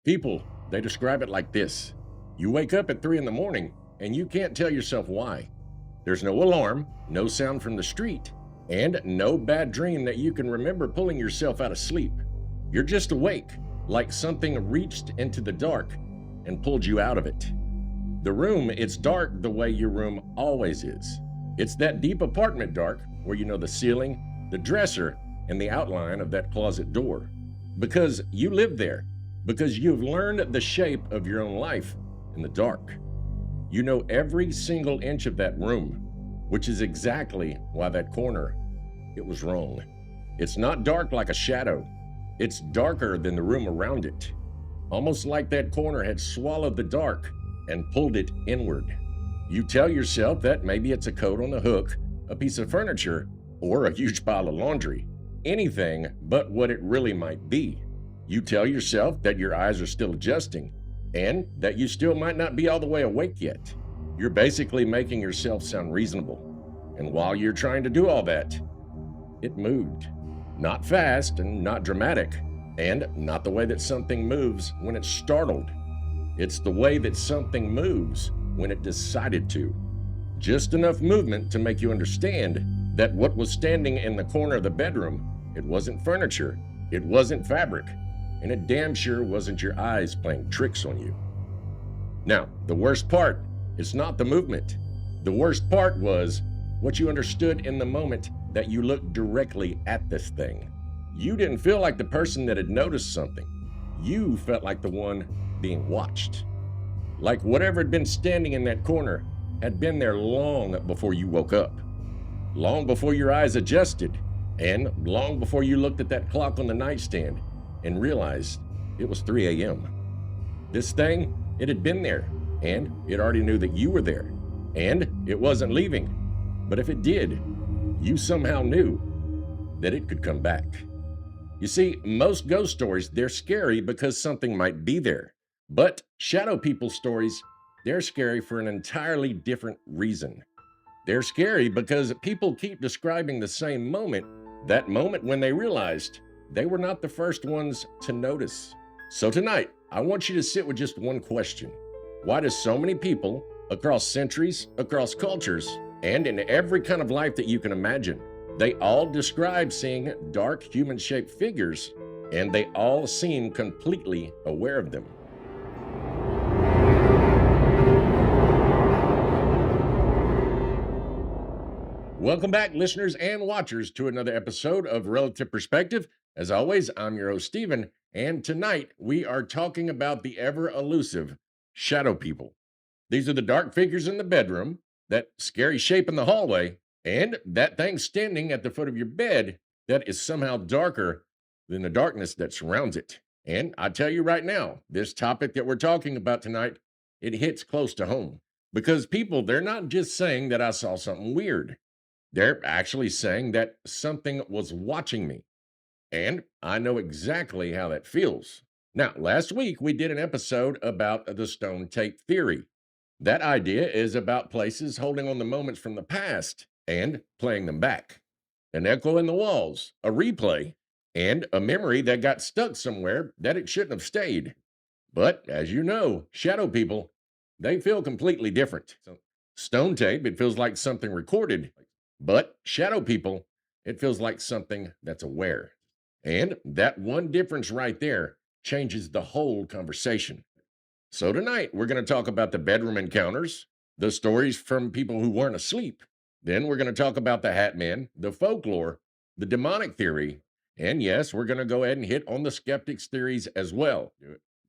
People, they describe it like this. You wake up at 3 in the morning and you can't tell yourself why. There's no alarm, no sound from the street, and no bad dream that you can remember pulling yourself out of sleep. You're just awake, like something reached into the dark and pulled you out of it. The room, it's dark the way your room always is. It's that deep apartment dark where you know the ceiling, the dresser, and the outline of that closet door. Because you live there, because you've learned the shape of your own life in the dark. You know every single inch of that room, which is exactly why that corner, it was wrong. It's not dark like a shadow. It's darker than the room around it. Almost like that corner had swallowed the dark and pulled it inward. You tell yourself that maybe it's a coat on the hook, a piece of furniture, or a huge pile of laundry. Anything but what it really might be. You tell yourself that your eyes are still adjusting and that you still might not be all the way awake yet. You're basically making yourself sound reasonable. And while you're trying to do all that, it moved. Not fast and not dramatic, and not the way that something moves when it's startled. It's the way that something moves when it decided to. Just enough movement to make you understand that what was standing in the corner of the bedroom, it wasn't furniture, it wasn't fabric, and it damn sure wasn't your eyes playing tricks on you. Now, the worst part is not the movement. The worst part was what you understood in the moment that you looked directly at this thing. You didn't feel like the person that had noticed something. You felt like the one being watched. Like whatever had been standing in that corner had been there long before you woke up. Long before your eyes adjusted, and long before you looked at that clock on the nightstand and realized it was 3 a.m. This thing, it had been there, and it already knew that you were there, and it wasn't leaving. But if it did, you somehow knew that it could come back. You see, most ghost stories, they're scary because something might be there. But shadow people stories, they're scary for an entirely different reason. They're scary because people keep describing the same moment, that moment when they realized they were not the first ones to notice. So tonight, I want you to sit with just one question. Why do so many people, across centuries, across cultures, and in every kind of life that you can imagine, they all describe seeing dark human-shaped figures, and they all seem completely aware of them? Welcome back, listeners and watchers, to another episode of Relative Perspective. As always, I'm your host, Stephen, and tonight we are talking about the ever-elusive shadow people. These are the dark figures in the bedroom, that scary shape in the hallway, and that thing standing at the foot of your bed that is somehow darker than the darkness that surrounds it. And I tell you right now, this topic that we're talking about tonight, it hits close to home. Because people, they're not just saying that I saw something weird. They're actually saying that something was watching me. And I know exactly how that feels. Now, last week we did an episode about the stone tape theory. That idea is about places holding on the moments from the past and playing them back. An echo in the walls, a replay, and a memory that got stuck somewhere that it shouldn't have stayed. But as you know, shadow people, they feel completely different. So, stone tape, it feels like something recorded. But shadow people, it feels like something that's aware. And that one difference right there changes the whole conversation. So tonight, we're going to talk about the bedroom encounters, the stories from people who weren't asleep. Then we're going to talk about the Hat Man, the folklore, the demonic theory, and yes, we're going to go ahead and hit on the skeptics' theories as well.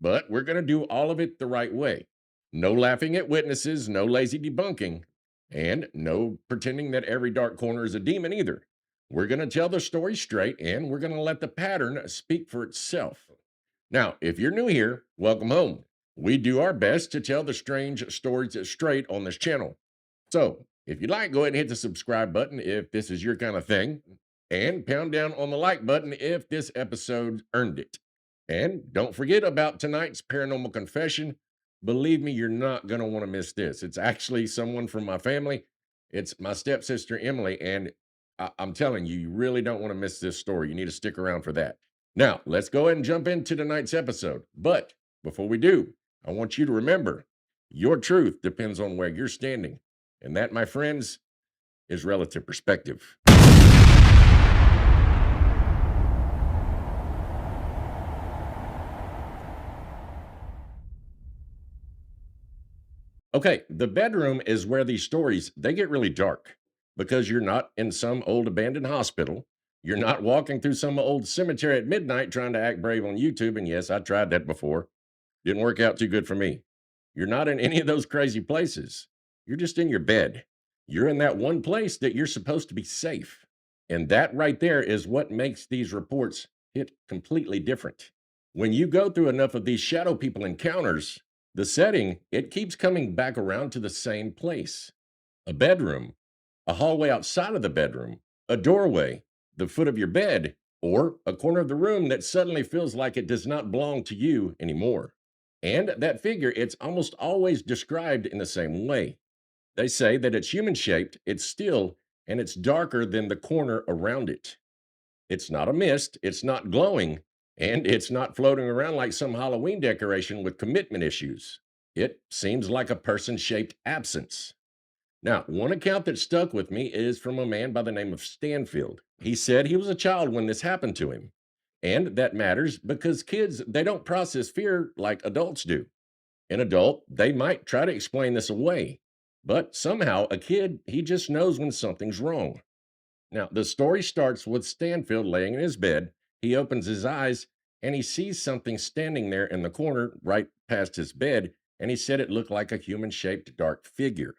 But we're going to do all of it the right way. No laughing at witnesses, no lazy debunking, and no pretending that every dark corner is a demon either. We're going to tell the story straight, and we're going to let the pattern speak for itself. Now, if you're new here, welcome home. We do our best to tell the strange stories straight on this channel. So, if you'd like, go ahead and hit the subscribe button if this is your kind of thing, and pound down on the like button if this episode earned it. And don't forget about tonight's paranormal confession. Believe me, you're not going to want to miss this. It's actually someone from my family. It's my stepsister, Emily, and I'm telling you, you really don't want to miss this story. You need to stick around for that. Now, let's go ahead and jump into tonight's episode. But Before we do, I want you to remember your truth depends on where you're standing. And that, my friends, is relative perspective. Okay, the bedroom is where these stories they get really dark because you're not in some old abandoned hospital. You're not walking through some old cemetery at midnight trying to act brave on YouTube. And yes, I tried that before. Didn't work out too good for me. You're not in any of those crazy places. You're just in your bed. You're in that one place that you're supposed to be safe. And that right there is what makes these reports hit completely different. When you go through enough of these shadow people encounters, the setting, it keeps coming back around to the same place. A bedroom, a hallway outside of the bedroom, a doorway, the foot of your bed, or a corner of the room that suddenly feels like it does not belong to you anymore. And that figure, it's almost always described in the same way. They say that it's human shaped, it's still, and it's darker than the corner around it. It's not a mist, it's not glowing, and it's not floating around like some Halloween decoration with commitment issues. It seems like a person shaped absence. Now, one account that stuck with me is from a man by the name of Stanfield. He said he was a child when this happened to him. And that matters because kids, they don't process fear like adults do. An adult, they might try to explain this away. But somehow, a kid, he just knows when something's wrong. Now, the story starts with Stanfield laying in his bed. He opens his eyes and he sees something standing there in the corner right past his bed. And he said it looked like a human shaped dark figure.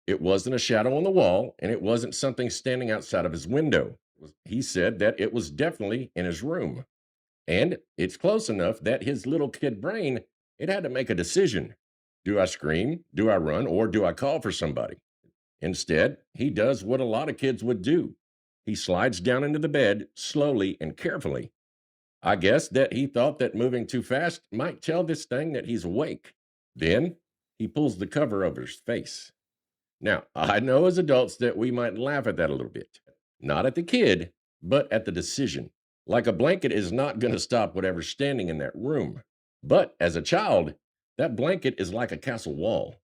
It wasn't a shadow on the wall, and it wasn't something standing outside of his window. He said that it was definitely in his room. And it's close enough that his little kid brain, it had to make a decision. Do I scream? Do I run? Or do I call for somebody? Instead, he does what a lot of kids would do. He slides down into the bed slowly and carefully. I guess that he thought that moving too fast might tell this thing that he's awake. Then he pulls the cover over his face. Now, I know as adults that we might laugh at that a little bit. Not at the kid, but at the decision. Like a blanket is not going to stop whatever's standing in that room. But as a child, that blanket is like a castle wall.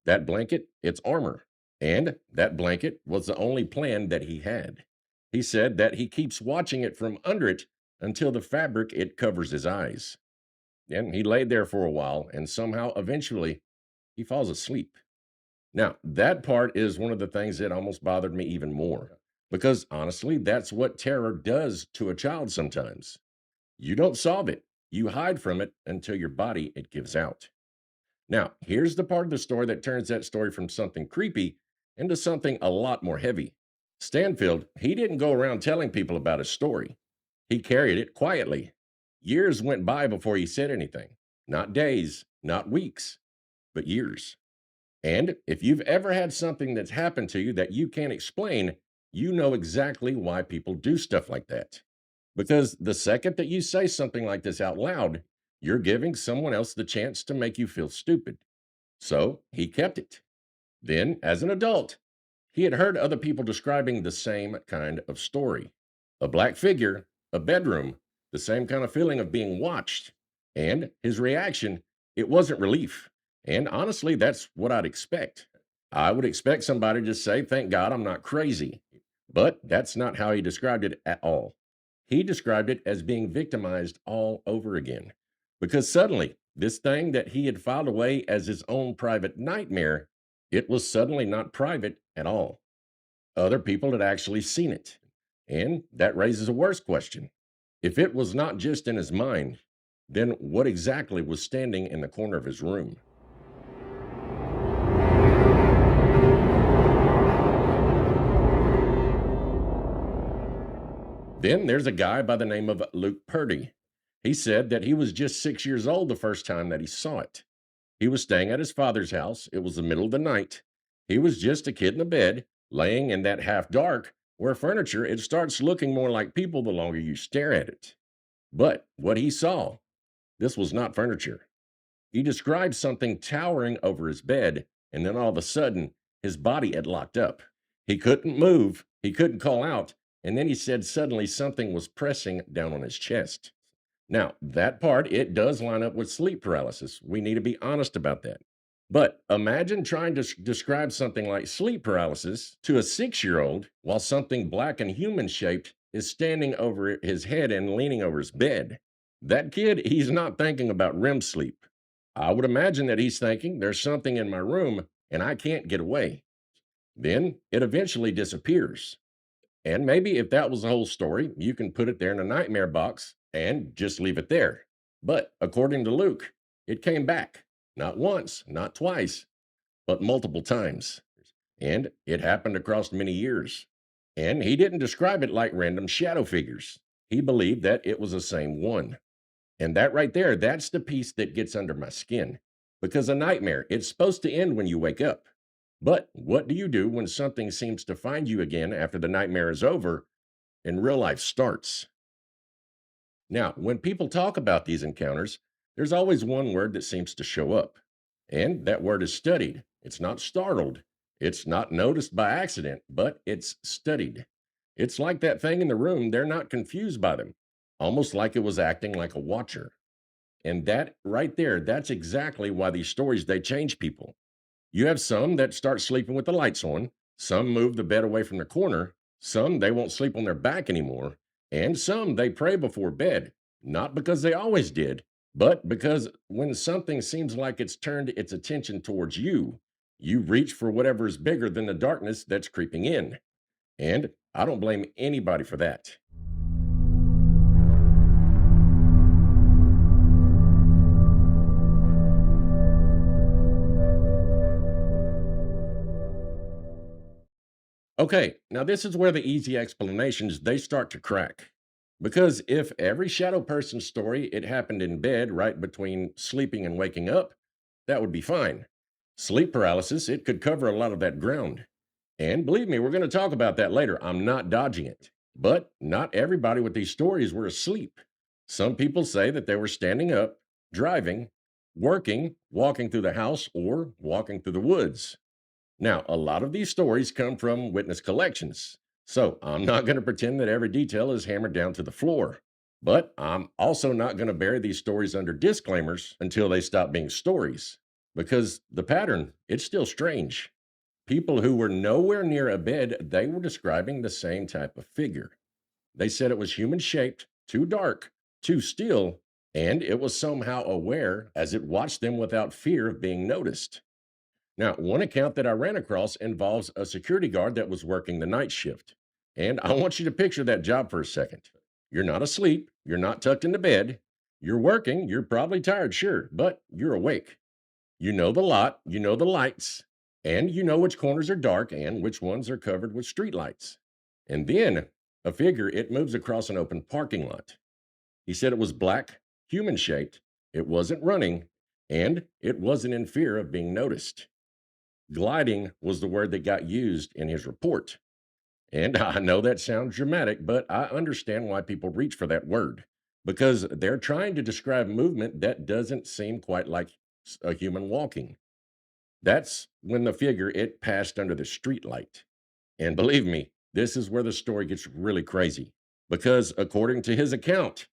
That blanket, it's armor. And that blanket was the only plan that he had. He said that he keeps watching it from under it until the fabric it covers his eyes. And he laid there for a while and somehow eventually he falls asleep. Now, that part is one of the things that almost bothered me even more because honestly, that's what terror does to a child sometimes. You don't solve it. You hide from it until your body it gives out. Now, here's the part of the story that turns that story from something creepy into something a lot more heavy. Stanfield, he didn't go around telling people about his story. He carried it quietly. Years went by before he said anything. Not days, not weeks, but years. And if you've ever had something that's happened to you that you can't explain, you know exactly why people do stuff like that. Because the second that you say something like this out loud, you're giving someone else the chance to make you feel stupid. So he kept it. Then, as an adult, he had heard other people describing the same kind of story: a black figure, a bedroom, the same kind of feeling of being watched. And his reaction, it wasn't relief. And honestly, that's what I'd expect. I would expect somebody to say, "Thank God I'm not crazy." But that's not how he described it at all. He described it as being victimized all over again. Because suddenly, this thing that he had filed away as his own private nightmare, it was suddenly not private at all. Other people had actually seen it. And that raises a worse question. If it was not just in his mind, then what exactly was standing in the corner of his room? Then there's a guy by the name of Luke Purdy. He said that he was just 6 years old the first time that he saw it. He was staying at his father's house. It was the middle of the night. He was just a kid in a bed, laying in that half dark, where furniture it starts looking more like people the longer you stare at it. But what he saw, this was not furniture. He described something towering over his bed, and then all of a sudden, his body had locked up. He couldn't move, he couldn't call out, and then he said suddenly something was pressing down on his chest. Now, that part, it does line up with sleep paralysis. We need to be honest about that. But imagine trying to describe something like sleep paralysis to a 6-year-old while something black and human shaped is standing over his head and leaning over his bed. That kid, he's not thinking about REM sleep. I would imagine that he's thinking there's something in my room and I can't get away. Then it eventually disappears. And maybe if that was the whole story, you can put it there in a nightmare box and just leave it there. But according to Luke, it came back. Not once, not twice, but multiple times. And it happened across many years. And he didn't describe it like random shadow figures. He believed that it was the same one. And that right there, that's the piece that gets under my skin. Because a nightmare, it's supposed to end when you wake up. But what do you do when something seems to find you again after the nightmare is over and real life starts? Now, when people talk about these encounters, there's always one word that seems to show up. And that word is studied. It's not startled. It's not noticed by accident, but it's studied. It's like that thing in the room, they're not confused by them, almost like it was acting like a watcher. And that right there, that's exactly why these stories they change people. You have some that start sleeping with the lights on, some move the bed away from the corner, some they won't sleep on their back anymore, and some they pray before bed, not because they always did, but because when something seems like it's turned its attention towards you, you reach for whatever is bigger than the darkness that's creeping in. And I don't blame anybody for that. Okay, now this is where the easy explanations they start to crack. Because if every shadow person's story it happened in bed right between sleeping and waking up, that would be fine. Sleep paralysis, it could cover a lot of that ground. And believe me, we're going to talk about that later. I'm not dodging it. But not everybody with these stories were asleep. Some people say that they were standing up, driving, working, walking through the house, or walking through the woods. Now, a lot of these stories come from witness collections, so I'm not going to pretend that every detail is hammered down to the floor. But I'm also not going to bury these stories under disclaimers until they stop being stories, because the pattern, it's still strange. People who were nowhere near a bed, they were describing the same type of figure. They said it was human shaped, too dark, too still, and it was somehow aware as it watched them without fear of being noticed. Now, one account that I ran across involves a security guard that was working the night shift. And I want you to picture that job for a second. You're not asleep, you're not tucked into bed, you're working, you're probably tired, sure, but you're awake. You know the lot, you know the lights, and you know which corners are dark and which ones are covered with street lights. And then a figure, it moves across an open parking lot. He said it was black, human shaped, it wasn't running, and it wasn't in fear of being noticed. Gliding was the word that got used in his report. And I know that sounds dramatic, but I understand why people reach for that word because they're trying to describe movement that doesn't seem quite like a human walking. That's when the figure it passed under the street light. And believe me, this is where the story gets really crazy because according to his account,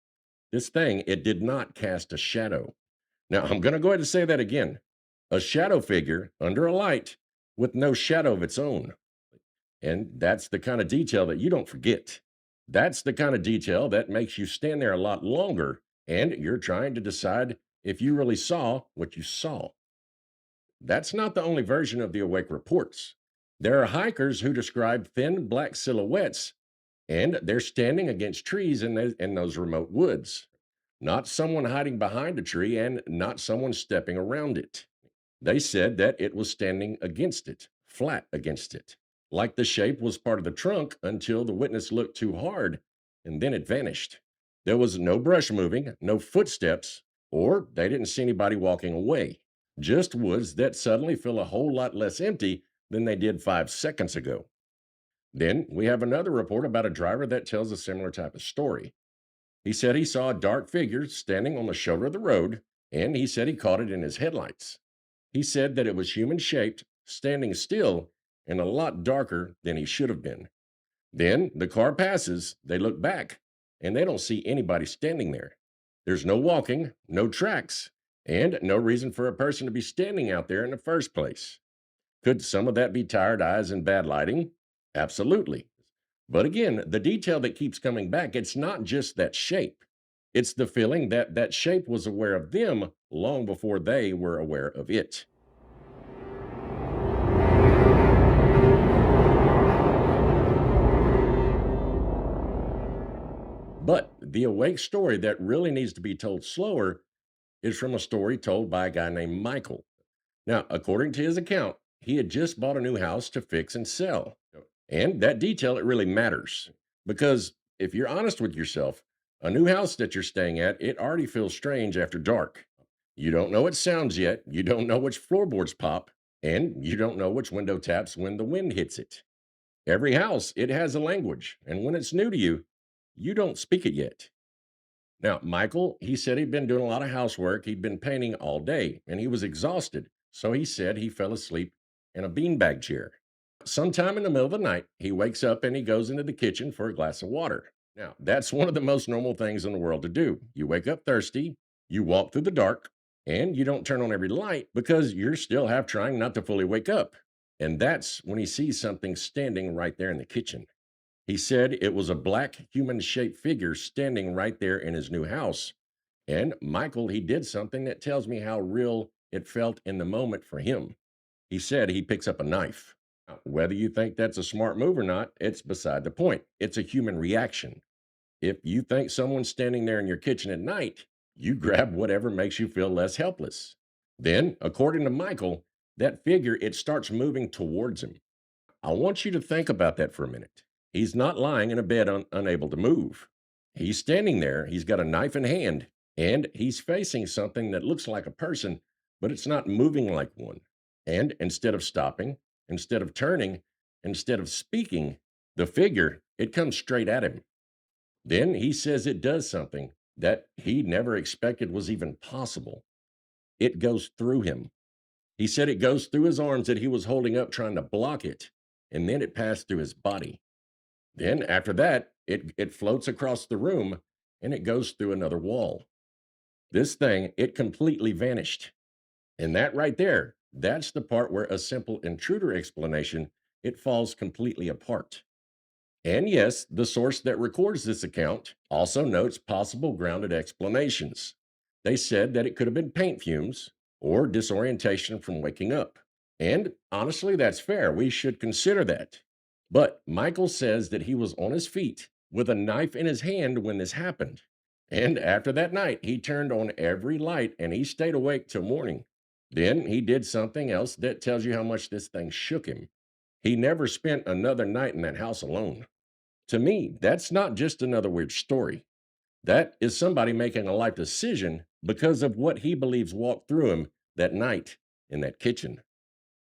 this thing it did not cast a shadow. Now, I'm going to go ahead and say that again. A shadow figure under a light with no shadow of its own. And that's the kind of detail that you don't forget. That's the kind of detail that makes you stand there a lot longer and you're trying to decide if you really saw what you saw. That's not the only version of the awake reports. There are hikers who describe thin black silhouettes and they're standing against trees in those remote woods. Not someone hiding behind a tree and not someone stepping around it. They said that it was standing against it, flat against it, like the shape was part of the trunk until the witness looked too hard and then it vanished. There was no brush moving, no footsteps, or they didn't see anybody walking away. Just woods that suddenly feel a whole lot less empty than they did 5 seconds ago. Then we have another report about a driver that tells a similar type of story. He said he saw a dark figure standing on the shoulder of the road, and he said he caught it in his headlights. He said that it was human shaped, standing still, and a lot darker than he should have been. Then the car passes, they look back, and they don't see anybody standing there. There's no walking, no tracks, and no reason for a person to be standing out there in the first place. Could some of that be tired eyes and bad lighting? Absolutely. But again, the detail that keeps coming back, it's not just that shape. It's the feeling that that shape was aware of them long before they were aware of it. But the awake story that really needs to be told slower is from a story told by a guy named Michael. Now, according to his account, he had just bought a new house to fix and sell. And that detail, it really matters because if you're honest with yourself, a new house that you're staying at, it already feels strange after dark. You don't know its sounds yet, you don't know which floorboards pop, and you don't know which window taps when the wind hits it. Every house, it has a language, and when it's new to you, you don't speak it yet. Now, Michael, he said he'd been doing a lot of housework. He'd been painting all day and he was exhausted. So he said he fell asleep in a beanbag chair. Sometime in the middle of the night, he wakes up and he goes into the kitchen for a glass of water. Now, that's one of the most normal things in the world to do. You wake up thirsty, you walk through the dark, and you don't turn on every light because you're still half trying not to fully wake up. And that's when he sees something standing right there in the kitchen. He said it was a black human shaped figure standing right there in his new house. And Michael, he did something that tells me how real it felt in the moment for him. He said he picks up a knife. Now, whether you think that's a smart move or not, it's beside the point. It's a human reaction. If you think someone's standing there in your kitchen at night, you grab whatever makes you feel less helpless. Then, according to Michael, that figure it starts moving towards him. I want you to think about that for a minute. He's not lying in a bed unable to move. He's standing there, he's got a knife in hand, and he's facing something that looks like a person, but it's not moving like one. And instead of stopping, instead of turning, instead of speaking, the figure, it comes straight at him. Then he says it does something that he never expected was even possible. It goes through him. He said it goes through his arms that he was holding up trying to block it, and then it passed through his body. Then after that, it floats across the room and it goes through another wall. This thing, it completely vanished. And that right there, that's the part where a simple intruder explanation, it falls completely apart. And yes, the source that records this account also notes possible grounded explanations. They said that it could have been paint fumes or disorientation from waking up. And honestly, that's fair. We should consider that. But Michael says that he was on his feet with a knife in his hand when this happened. And after that night, he turned on every light and he stayed awake till morning. Then he did something else that tells you how much this thing shook him. He never spent another night in that house alone. To me, that's not just another weird story. That is somebody making a life decision because of what he believes walked through him that night in that kitchen.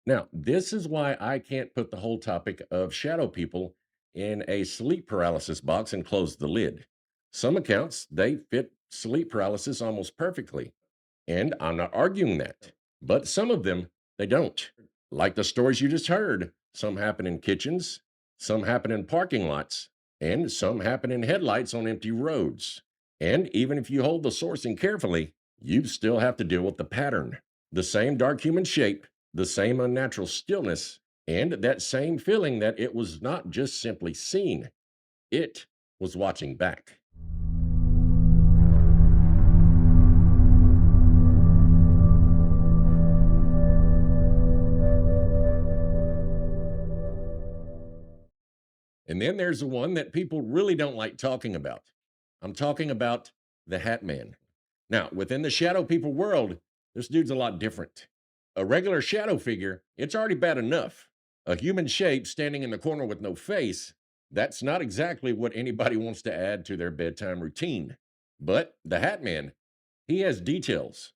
Now, this is why I can't put the whole topic of shadow people in a sleep paralysis box and close the lid. Some accounts, they fit sleep paralysis almost perfectly, and I'm not arguing that. But some of them, they don't. Like the stories you just heard, some happen in kitchens, some happen in parking lots, and some happen in headlights on empty roads. And even if you hold the sourcing carefully, you still have to deal with the pattern. The same dark human shape, the same unnatural stillness, and that same feeling that it was not just simply seen, it was watching back. And then there's the one that people really don't like talking about. I'm talking about the Hat Man. Now, within the shadow people world, this dude's a lot different. A regular shadow figure, it's already bad enough. A human shape standing in the corner with no face, that's not exactly what anybody wants to add to their bedtime routine. But the Hat Man, he has details.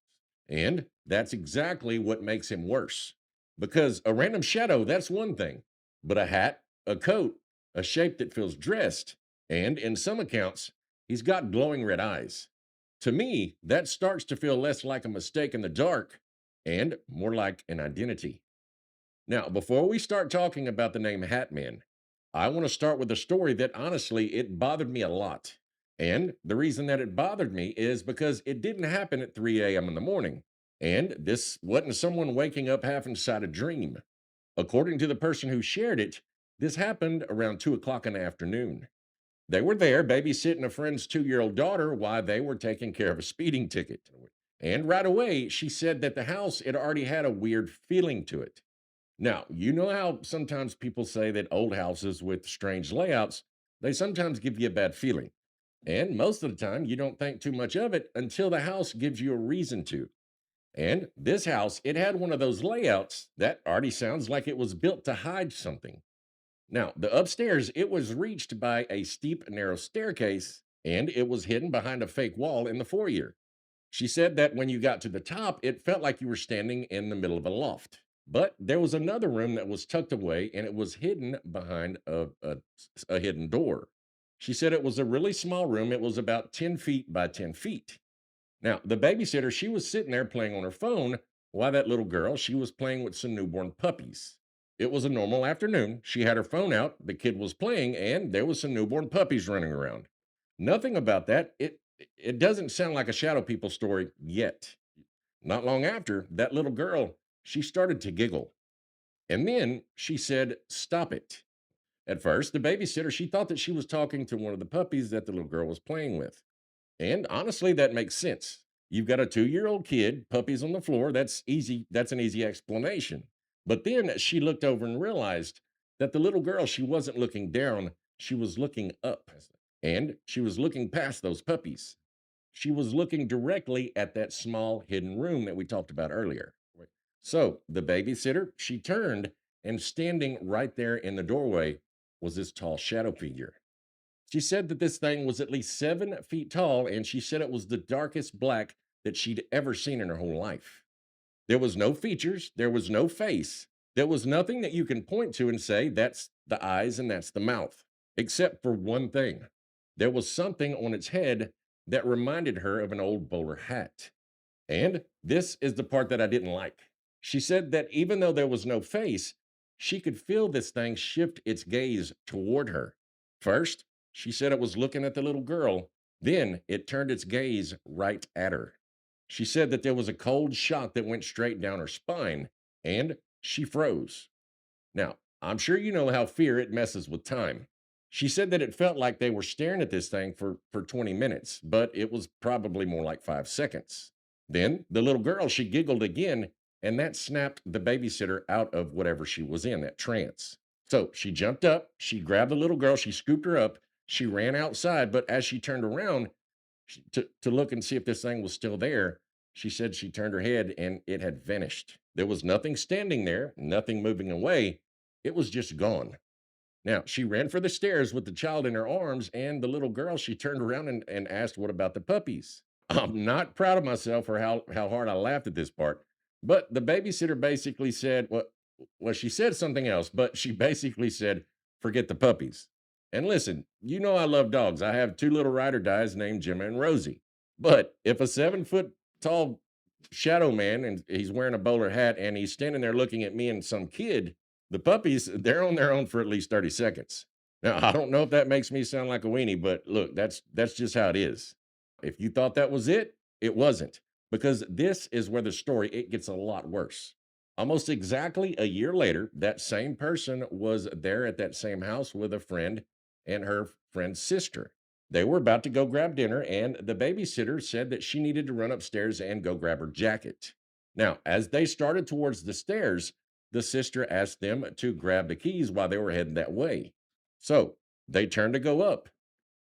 And that's exactly what makes him worse. Because a random shadow, that's one thing. But a hat, a coat, a shape that feels dressed, and in some accounts, he's got glowing red eyes. To me, that starts to feel less like a mistake in the dark and more like an identity. Now, before we start talking about the name Hatman, I want to start with a story that honestly it bothered me a lot. And the reason that it bothered me is because it didn't happen at 3 a.m. in the morning. And this wasn't someone waking up half inside a dream. According to the person who shared it, this happened around 2 o'clock in the afternoon. They were there babysitting a friend's 2 year old daughter while they were taking care of a speeding ticket. And right away, she said that the house had already had a weird feeling to it. Now, you know how sometimes people say that old houses with strange layouts, they sometimes give you a bad feeling. And most of the time, you don't think too much of it until the house gives you a reason to. And this house, it had one of those layouts that already sounds like it was built to hide something. Now, the upstairs, it was reached by a steep, narrow staircase, and it was hidden behind a fake wall in the foyer. She said that when you got to the top, it felt like you were standing in the middle of a loft. But there was another room that was tucked away, and it was hidden behind a hidden door. She said it was a really small room. It was about 10 feet by 10 feet. Now, the babysitter, she was sitting there playing on her phone while that little girl, she was playing with some newborn puppies. It was a normal afternoon. She had her phone out, the kid was playing, and there was some newborn puppies running around. Nothing about that. It doesn't sound like a shadow people story yet. Not long after, that little girl, she started to giggle. And then she said, "Stop it." At first, the babysitter, she thought that she was talking to one of the puppies that the little girl was playing with. And honestly, that makes sense. You've got a 2 year old kid, puppies on the floor. That's easy. That's an easy explanation. But then she looked over and realized that the little girl, she wasn't looking down, she was looking up. And she was looking past those puppies. She was looking directly at that small hidden room that we talked about earlier. Right. So the babysitter, she turned, and standing right there in the doorway was this tall shadow figure. She said that this thing was at least 7 feet tall, and she said it was the darkest black that she'd ever seen in her whole life. There was no features, there was no face, there was nothing that you can point to and say that's the eyes and that's the mouth, except for one thing. There was something on its head that reminded her of an old bowler hat. And this is the part that I didn't like. She said that even though there was no face, she could feel this thing shift its gaze toward her. First, she said it was looking at the little girl, then it turned its gaze right at her. She said that there was a cold shock that went straight down her spine, and she froze. Now, I'm sure you know how fear it messes with time. She said that it felt like they were staring at this thing for 20 minutes, but it was probably more like 5 seconds. Then the little girl, she giggled again, and that snapped the babysitter out of whatever she was in, that trance. So she jumped up, she grabbed the little girl, she scooped her up, she ran outside, but as she turned around to look and see if this thing was still there, she said she turned her head and it had vanished. There was nothing standing there, nothing moving away. It was just gone. Now, she ran for the stairs with the child in her arms, and the little girl, she turned around and asked, "What about the puppies?" I'm not proud of myself for how hard I laughed at this part. But the babysitter basically said, well, she said something else, but she basically said, "Forget the puppies." And listen, you know I love dogs. I have two little ride or dies named Gemma and Rosie. But if a 7 foot tall shadow man and he's wearing a bowler hat and he's standing there looking at me and some kid, the puppies, they're on their own for at least 30 seconds. Now, I don't know if that makes me sound like a weenie, but look, that's just how it is. If you thought that was it wasn't. Because this is where the story it gets a lot worse. Almost exactly a year later, that same person was there at that same house with a friend and her friend's sister. They were about to go grab dinner, and the babysitter said that she needed to run upstairs and go grab her jacket. Now, as they started towards the stairs, the sister asked them to grab the keys while they were heading that way. So they turned to go up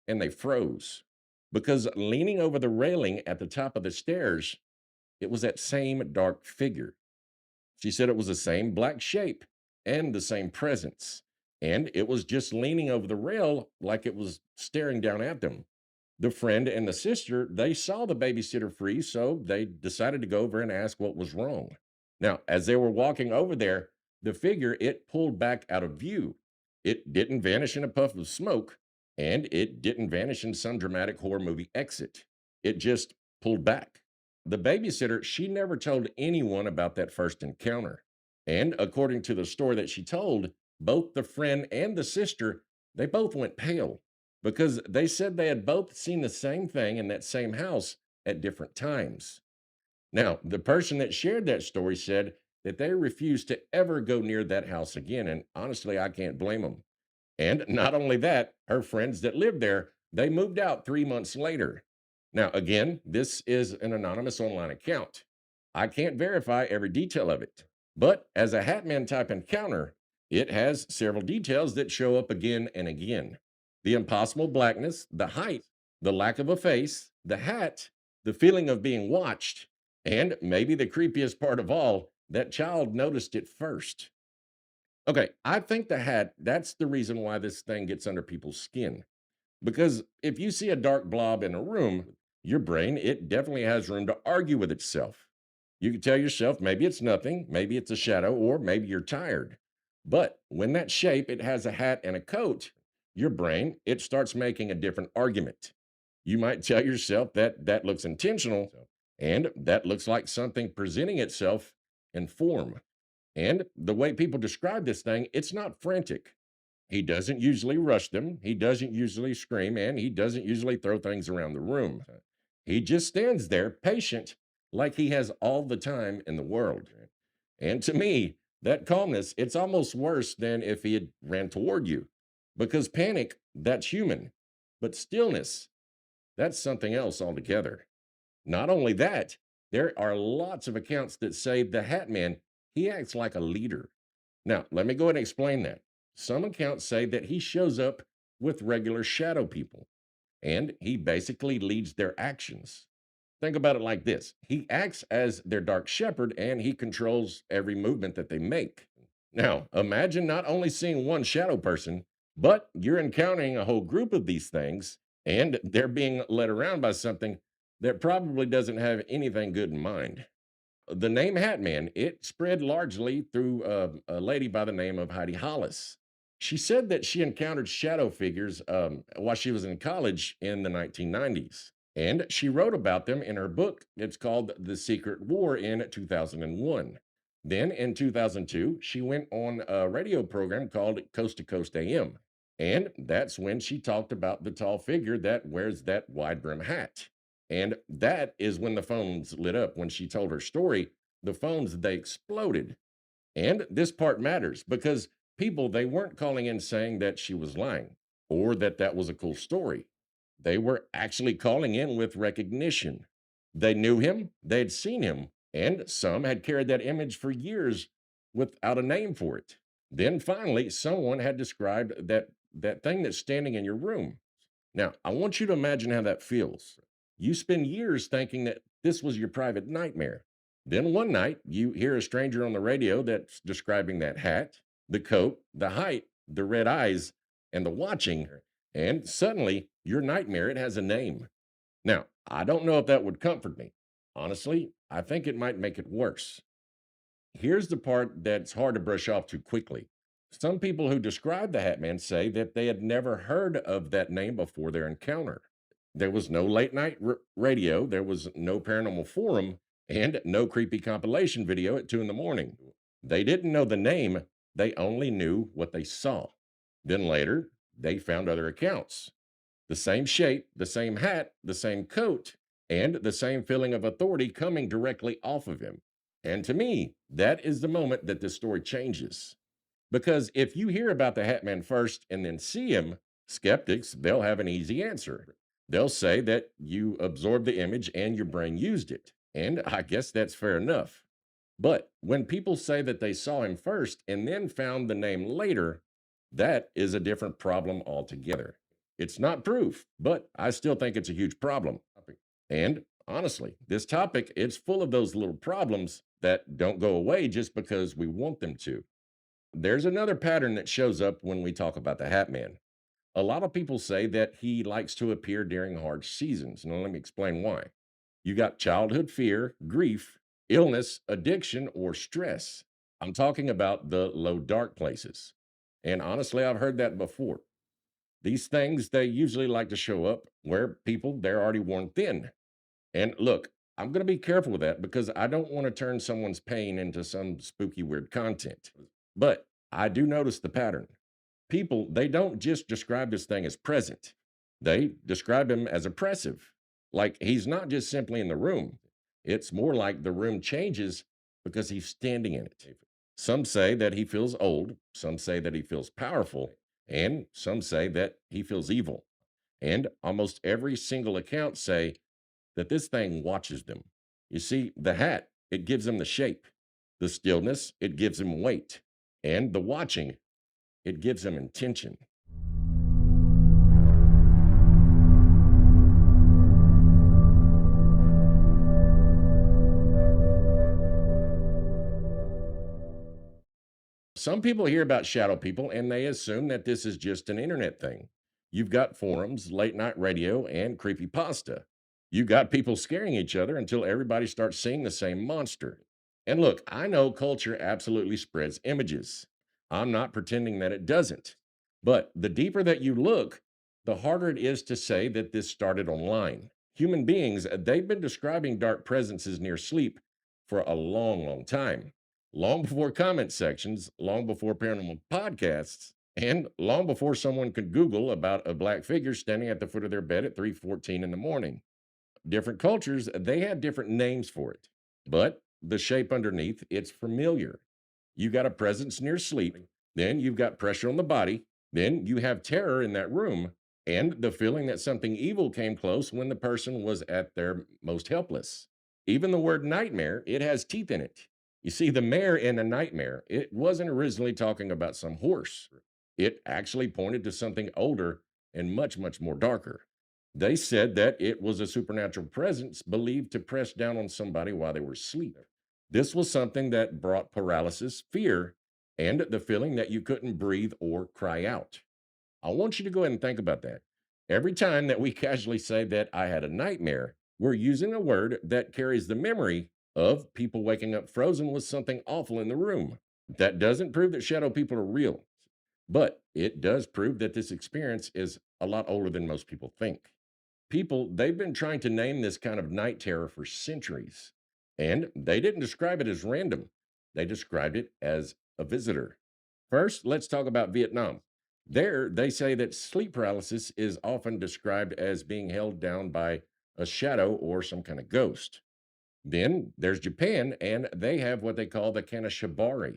and they froze because leaning over the railing at the top of the stairs, it was that same dark figure. She said it was the same black shape and the same presence. And it was just leaning over the rail like it was staring down at them. The friend and the sister, they saw the babysitter freeze, so they decided to go over and ask what was wrong. Now, as they were walking over there, the figure, it pulled back out of view. It didn't vanish in a puff of smoke, and it didn't vanish in some dramatic horror movie exit. It just pulled back. The babysitter, she never told anyone about that first encounter. And according to the story that she told, both the friend and the sister, they both went pale. because they said they had both seen the same thing in that same house at different times. Now, the person that shared that story said that they refused to ever go near that house again. And honestly, I can't blame them. And not only that, her friends that lived there, they moved out 3 months later. Now, again, this is an anonymous online account. I can't verify every detail of it. But as a Hatman type encounter, it has several details that show up again and again: the impossible blackness, the height, the lack of a face, the hat, the feeling of being watched, and maybe the creepiest part of all, that child noticed it first. Okay, I think the hat, that's the reason why this thing gets under people's skin. Because if you see a dark blob in a room, your brain, it definitely has room to argue with itself. You can tell yourself maybe it's nothing, maybe it's a shadow, or maybe you're tired. But when that shape, it has a hat and a coat, your brain, it starts making a different argument. You might tell yourself that that looks intentional and that looks like something presenting itself in form. And the way people describe this thing, it's not frantic. He doesn't usually rush them, he doesn't usually scream, and he doesn't usually throw things around the room. He just stands there, patient, like he has all the time in the world. And to me, that calmness, it's almost worse than if he had ran toward you. Because panic, that's human. But stillness, that's something else altogether. Not only that, there are lots of accounts that say the Hat Man, he acts like a leader. Now, let me go ahead and explain that. Some accounts say that he shows up with regular shadow people and he basically leads their actions. Think about it like this: he acts as their dark shepherd and he controls every movement that they make. Now, imagine not only seeing one shadow person, but you're encountering a whole group of these things and they're being led around by something that probably doesn't have anything good in mind. The name Hatman, it spread largely through a lady by the name of Heidi Hollis. She said that she encountered shadow figures while she was in college in the 1990s. And she wrote about them in her book. It's called The Secret War in 2001. Then in 2002, she went on a radio program called Coast to Coast AM. And that's when she talked about the tall figure that wears that wide brim hat. And that is when the phones lit up. When she told her story, the phones, they exploded. And this part matters because people, they weren't calling in saying that she was lying or that that was a cool story. They were actually calling in with recognition. They knew him, they'd seen him, and some had carried that image for years without a name for it. Then finally, someone had described that thing that's standing in your room. Now, I want you to imagine how that feels. You spend years thinking that this was your private nightmare. Then one night, you hear a stranger on the radio that's describing that hat, the coat, the height, the red eyes, and the watching, and suddenly your nightmare, it has a name. Now, I don't know if that would comfort me. Honestly, I think it might make it worse. Here's the part that's hard to brush off too quickly. Some people who describe the Hat Man say that they had never heard of that name before their encounter. There was no late night radio, there was no paranormal forum, and no creepy compilation video at 2 in the morning. They didn't know the name, they only knew what they saw. Then later, they found other accounts. The same shape, the same hat, the same coat, and the same feeling of authority coming directly off of him. And to me, that is the moment that this story changes. Because if you hear about the Hat Man first and then see him, skeptics, they'll have an easy answer. They'll say that you absorbed the image and your brain used it. And I guess that's fair enough. But when people say that they saw him first and then found the name later, that is a different problem altogether. It's not proof, but I still think it's a huge problem. And honestly, this topic, it's full of those little problems that don't go away just because we want them to. There's another pattern that shows up when we talk about the Hat Man. A lot of people say that he likes to appear during hard seasons. Now, let me explain why. You got childhood fear, grief, illness, addiction, or stress. I'm talking about the low dark places. And honestly, I've heard that before. These things, they usually like to show up where people, they're already worn thin. And look, I'm going to be careful with that because I don't want to turn someone's pain into some spooky, weird content. But I do notice the pattern. People, they don't just describe this thing as present. They describe him as oppressive, like he's not just simply in the room. It's more like the room changes because he's standing in it. Some say that he feels old, some say that he feels powerful, and some say that he feels evil. And almost every single account say that this thing watches them. You see, the hat, it gives him the shape. The stillness, it gives him weight. And the watching, it gives him intention. Some people hear about shadow people and they assume that this is just an internet thing. You've got forums, late night radio, and creepy pasta. You got people scaring each other until everybody starts seeing the same monster. And look, I know culture absolutely spreads images. I'm not pretending that it doesn't. But the deeper that you look, the harder it is to say that this started online. Human beings, they've been describing dark presences near sleep for a long, long time, long before comment sections, long before paranormal podcasts, and long before someone could Google about a black figure standing at the foot of their bed at 3:14 in the morning. Different cultures, they had different names for it, but the shape underneath, it's familiar. You got a presence near sleep, then you've got pressure on the body, then you have terror in that room, and the feeling that something evil came close when the person was at their most helpless. Even the word nightmare, it has teeth in it. You see, the mare in a nightmare, it wasn't originally talking about some horse. It actually pointed to something older and much, much more darker. They said that it was a supernatural presence believed to press down on somebody while they were asleep. This was something that brought paralysis, fear, and the feeling that you couldn't breathe or cry out. I want you to go ahead and think about that. Every time that we casually say that I had a nightmare, we're using a word that carries the memory of people waking up frozen with something awful in the room. That doesn't prove that shadow people are real, but it does prove that this experience is a lot older than most people think. People, they've been trying to name this kind of night terror for centuries, and they didn't describe it as random. They described it as a visitor. First, let's talk about Vietnam. There, they say that sleep paralysis is often described as being held down by a shadow or some kind of ghost. Then there's Japan, and they have what they call the kanashibari.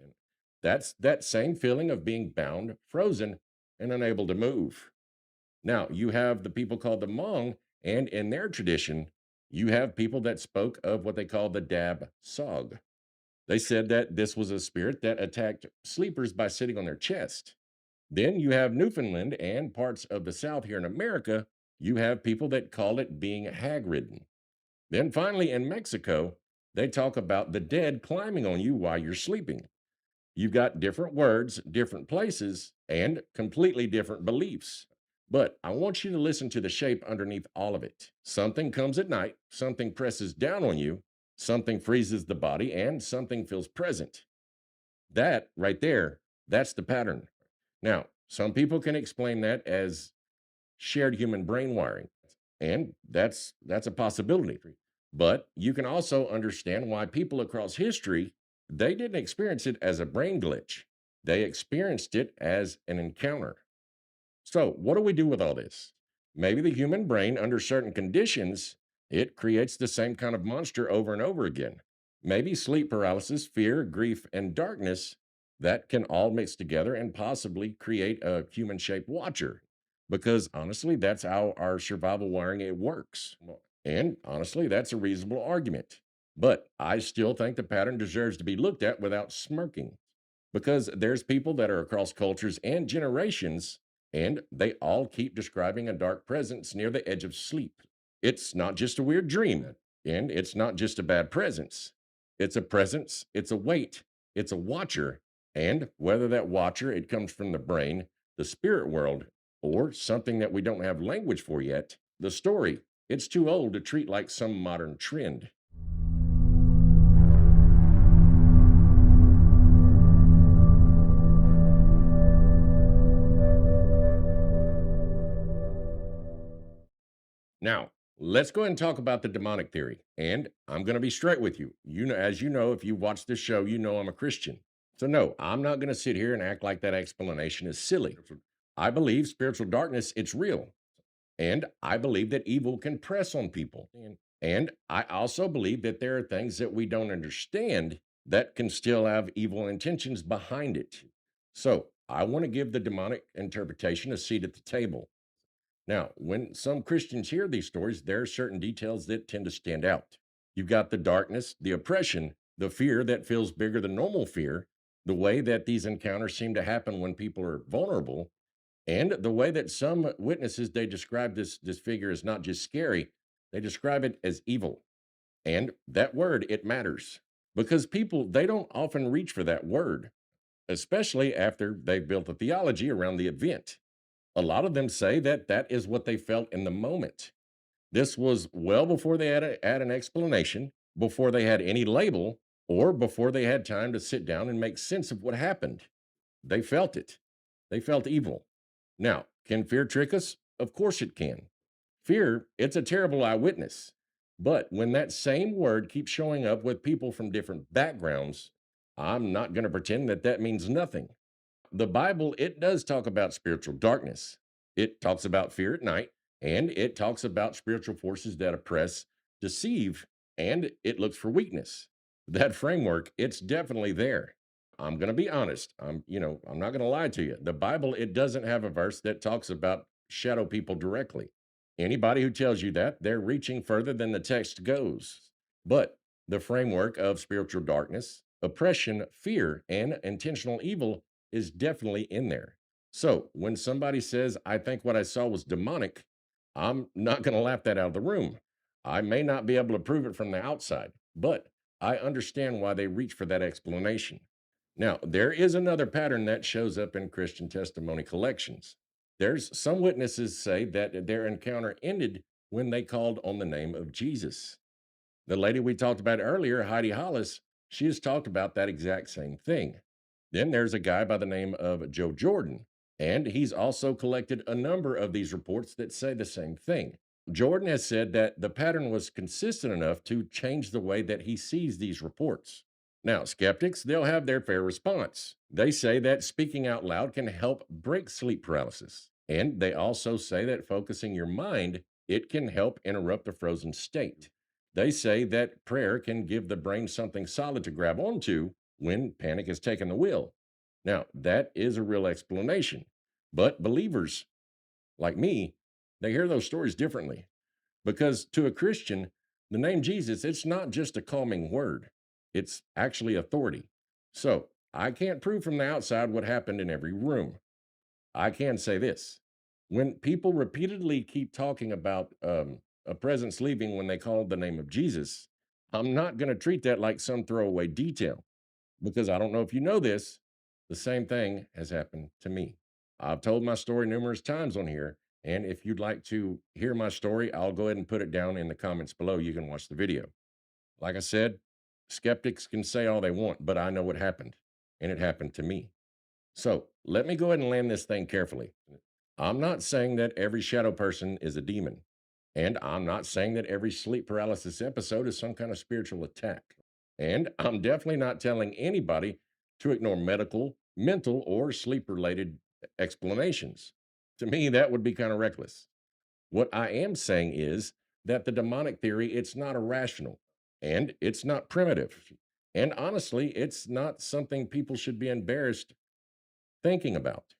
That's that same feeling of being bound, frozen, and unable to move. Now, you have the people called the Hmong, and in their tradition, you have people that spoke of what they call the Dab Sog. They said that this was a spirit that attacked sleepers by sitting on their chest. Then you have Newfoundland and parts of the South here in America. You have people that call it being hag ridden. Then finally, in Mexico, they talk about the dead climbing on you while you're sleeping. You've got different words, different places, and completely different beliefs. But I want you to listen to the shape underneath all of it. Something comes at night, something presses down on you, something freezes the body, and something feels present. That right there, that's the pattern. Now, some people can explain that as shared human brain wiring, and that's a possibility. But you can also understand why people across history, they didn't experience it as a brain glitch. They experienced it as an encounter. So, what do we do with all this? Maybe the human brain, under certain conditions, it creates the same kind of monster over and over again. Maybe sleep paralysis, fear, grief, and darkness that can all mix together and possibly create a human shaped watcher. Because honestly, that's how our survival wiring it works. And honestly, that's a reasonable argument. But I still think the pattern deserves to be looked at without smirking because there's people that are across cultures and generations, and they all keep describing a dark presence near the edge of sleep. It's not just a weird dream, and it's not just a bad presence. It's a presence, it's a weight, it's a watcher, and whether that watcher it comes from the brain, the spirit world, or something that we don't have language for yet, the story, it's too old to treat like some modern trend. Now, let's go ahead and talk about the demonic theory. And I'm going to be straight with you. You know, as you know, if you watch this show, you know I'm a Christian. So no, I'm not going to sit here and act like that explanation is silly. I believe spiritual darkness, it's real. And I believe that evil can press on people. And I also believe that there are things that we don't understand that can still have evil intentions behind it. So I want to give the demonic interpretation a seat at the table. Now, when some Christians hear these stories, there are certain details that tend to stand out. You've got the darkness, the oppression, the fear that feels bigger than normal fear, the way that these encounters seem to happen when people are vulnerable, and the way that some witnesses they describe this figure as not just scary, they describe it as evil. And that word, it matters because people they don't often reach for that word, especially after they've built a theology around the event. A lot of them say that that is what they felt in the moment. This was well before they had an explanation, before they had any label, or before they had time to sit down and make sense of what happened. They felt it. They felt evil. Now, can fear trick us? Of course it can. Fear, it's a terrible eyewitness. But when that same word keeps showing up with people from different backgrounds, I'm not going to pretend that that means nothing. The Bible, it does talk about spiritual darkness. It talks about fear at night, and it talks about spiritual forces that oppress, deceive, and it looks for weakness. That framework, it's definitely there. I'm going to be honest. I'm not going to lie to you. The Bible, it doesn't have a verse that talks about shadow people directly. Anybody who tells you that, they're reaching further than the text goes. But the framework of spiritual darkness, oppression, fear, and intentional evil is definitely in there. So when somebody says, I think what I saw was demonic, I'm not going to laugh that out of the room. I may not be able to prove it from the outside, but I understand why they reach for that explanation. Now, there is another pattern that shows up in Christian testimony collections. There's some witnesses say that their encounter ended when they called on the name of Jesus. The lady we talked about earlier, Heidi Hollis, she has talked about that exact same thing. Then there's a guy by the name of Joe Jordan, and he's also collected a number of these reports that say the same thing. Jordan has said that the pattern was consistent enough to change the way that he sees these reports. Now, skeptics, they'll have their fair response. They say that speaking out loud can help break sleep paralysis. And they also say that focusing your mind, it can help interrupt the frozen state. They say that prayer can give the brain something solid to grab onto when panic has taken the wheel. Now, that is a real explanation. But believers like me, they hear those stories differently because to a Christian, the name Jesus, it's not just a calming word, it's actually authority. So I can't prove from the outside what happened in every room. I can say this: when people repeatedly keep talking about a presence leaving when they call the name of Jesus, I'm not going to treat that like some throwaway detail because I don't know if you know this, the same thing has happened to me. I've told my story numerous times on here. And if you'd like to hear my story, I'll go ahead and put it down in the comments below. You can watch the video. Like I said, skeptics can say all they want, but I know what happened, and it happened to me. So let me go ahead and land this thing carefully. I'm not saying that every shadow person is a demon, and I'm not saying that every sleep paralysis episode is some kind of spiritual attack. And I'm definitely not telling anybody to ignore medical, mental, or sleep related explanations. To me, that would be kind of reckless. What I am saying is that the demonic theory, it's not irrational and it's not primitive. And honestly, it's not something people should be embarrassed thinking about.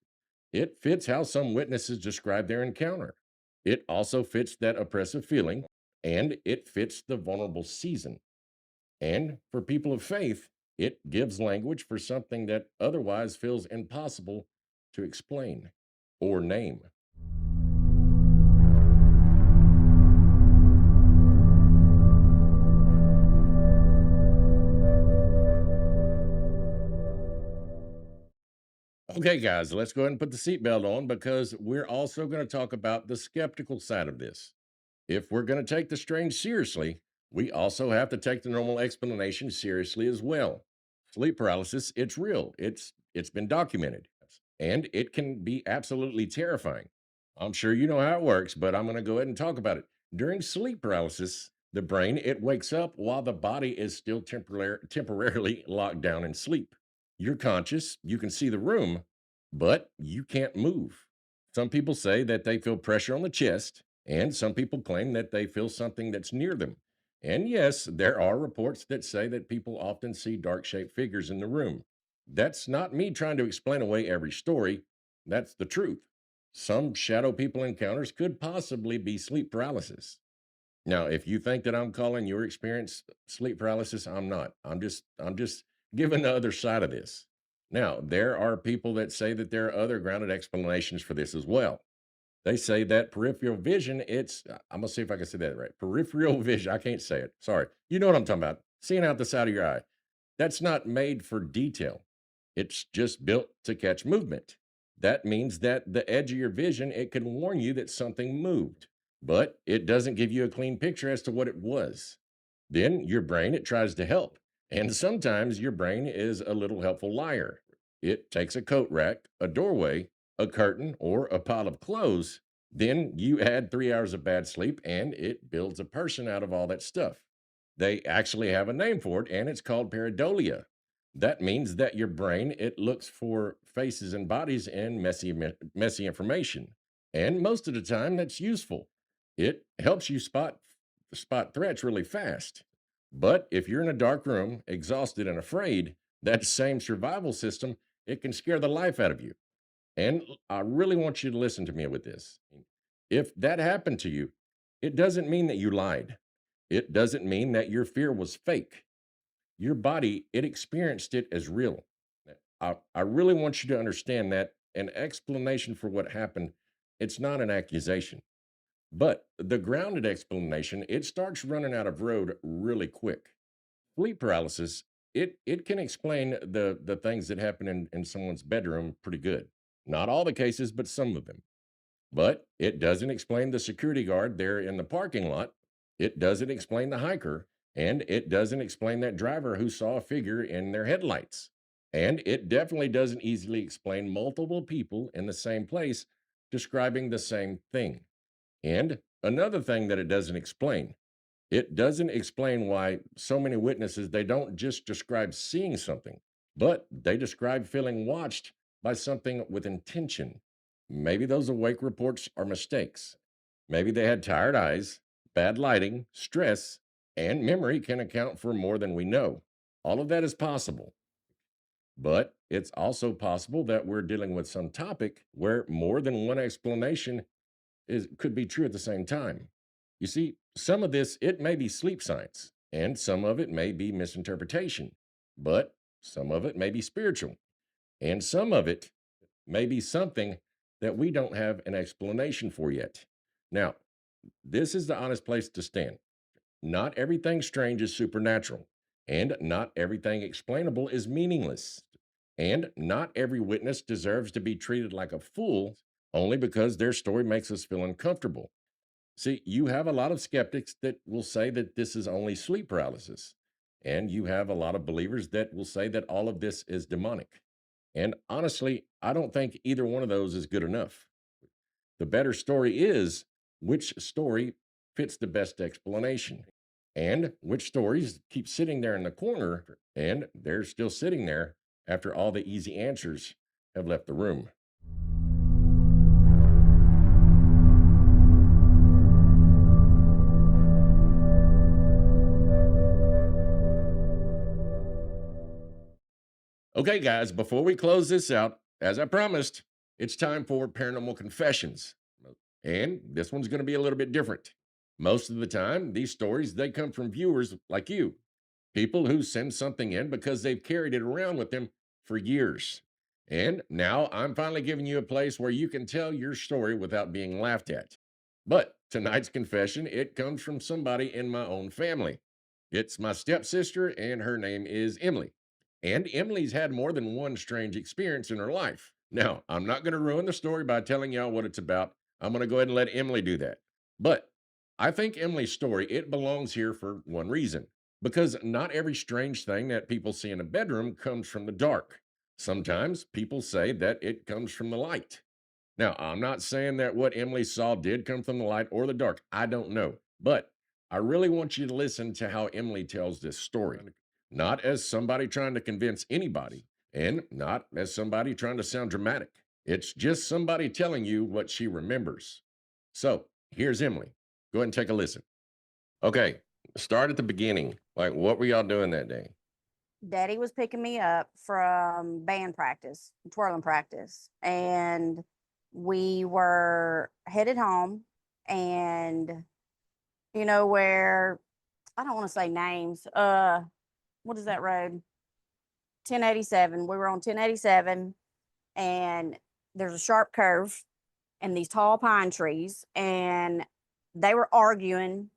It fits how some witnesses describe their encounter. It also fits that oppressive feeling and it fits the vulnerable season. And for people of faith, it gives language for something that otherwise feels impossible to explain or name. Okay, guys, let's go ahead and put the seatbelt on because we're also going to talk about the skeptical side of this. If we're going to take the strange seriously, we also have to take the normal explanation seriously as well. Sleep paralysis, it's real. It's been documented. And it can be absolutely terrifying. I'm sure you know how it works, but I'm going to go ahead and talk about it. During sleep paralysis, the brain it wakes up while the body is still temporarily locked down in sleep. You're conscious, you can see the room, but you can't move. Some people say that they feel pressure on the chest, and some people claim that they feel something that's near them. And yes, there are reports that say that people often see dark shaped figures in the room. That's not me trying to explain away every story, that's the truth. Some shadow people encounters could possibly be sleep paralysis. Now, if you think that I'm calling your experience sleep paralysis, I'm not. I'm just giving the other side of this. Now, there are people that say that there are other grounded explanations for this as well. They say that peripheral vision, I'm gonna see if I can say that right. Peripheral vision, I can't say it. Sorry. You know what I'm talking about. Seeing out the side of your eye. That's not made for detail. It's just built to catch movement. That means that the edge of your vision, it can warn you that something moved, but it doesn't give you a clean picture as to what it was. Then your brain, it tries to help. And sometimes your brain is a little helpful liar. It takes a coat rack, a doorway, a curtain, or a pile of clothes. Then you add 3 hours of bad sleep and it builds a person out of all that stuff. They actually have a name for it, and it's called pareidolia. That means that your brain, it looks for faces and bodies and messy information. And most of the time that's useful. It helps you spot threats really fast. But if you're in a dark room, exhausted and afraid, that same survival system, it can scare the life out of you. And I really want you to listen to me with this. If that happened to you, it doesn't mean that you lied. It doesn't mean that your fear was fake. Your body, it experienced it as real. I really want you to understand that an explanation for what happened, it's not an accusation. But the grounded explanation, it starts running out of road really quick. Sleep paralysis, it can explain the things that happen in someone's bedroom pretty good. Not all the cases, but some of them. But it doesn't explain the security guard there in the parking lot. It doesn't explain the hiker. And it doesn't explain that driver who saw a figure in their headlights. And it definitely doesn't easily explain multiple people in the same place describing the same thing. And another thing that it doesn't explain why so many witnesses they don't just describe seeing something, but they describe feeling watched by something with intention. Maybe those awake reports are mistakes. Maybe they had tired eyes, bad lighting, stress, and memory can account for more than we know. All of that is possible. But it's also possible that we're dealing with some topic where more than one explanation is could be true at the same time. You see, some of this it may be sleep science, and some of it may be misinterpretation, but some of it may be spiritual, and some of it may be something that we don't have an explanation for yet. Now, this is the honest place to stand. Not everything strange is supernatural, and not everything explainable is meaningless. And not every witness deserves to be treated like a fool only because their story makes us feel uncomfortable. See, you have a lot of skeptics that will say that this is only sleep paralysis. And you have a lot of believers that will say that all of this is demonic. And honestly, I don't think either one of those is good enough. The better story is which story fits the best explanation and which stories keep sitting there in the corner and they're still sitting there after all the easy answers have left the room. Okay, guys, before we close this out, as I promised, it's time for paranormal confessions. And this one's going to be a little bit different. Most of the time, these stories they come from viewers like you, people who send something in because they've carried it around with them for years. And now I'm finally giving you a place where you can tell your story without being laughed at. But tonight's confession, it comes from somebody in my own family. It's my stepsister, and her name is Emily. And Emily's had more than one strange experience in her life. Now, I'm not going to ruin the story by telling y'all what it's about. I'm going to go ahead and let Emily do that. But I think Emily's story, it belongs here for one reason. Because not every strange thing that people see in a bedroom comes from the dark. Sometimes people say that it comes from the light. Now, I'm not saying that what Emily saw did come from the light or the dark. I don't know. But I really want you to listen to how Emily tells this story. Not as somebody trying to convince anybody, and not as somebody trying to sound dramatic. It's just somebody telling you what she remembers. So here's Emily. Go ahead and take a listen. Okay, start at the beginning. Like, what were y'all doing that day? Daddy was picking me up from band practice, twirling practice, and we were headed home. And where I don't want to say names. What is that road? 1087. We were on 1087, and there's a sharp curve and these tall pine trees, and they were arguing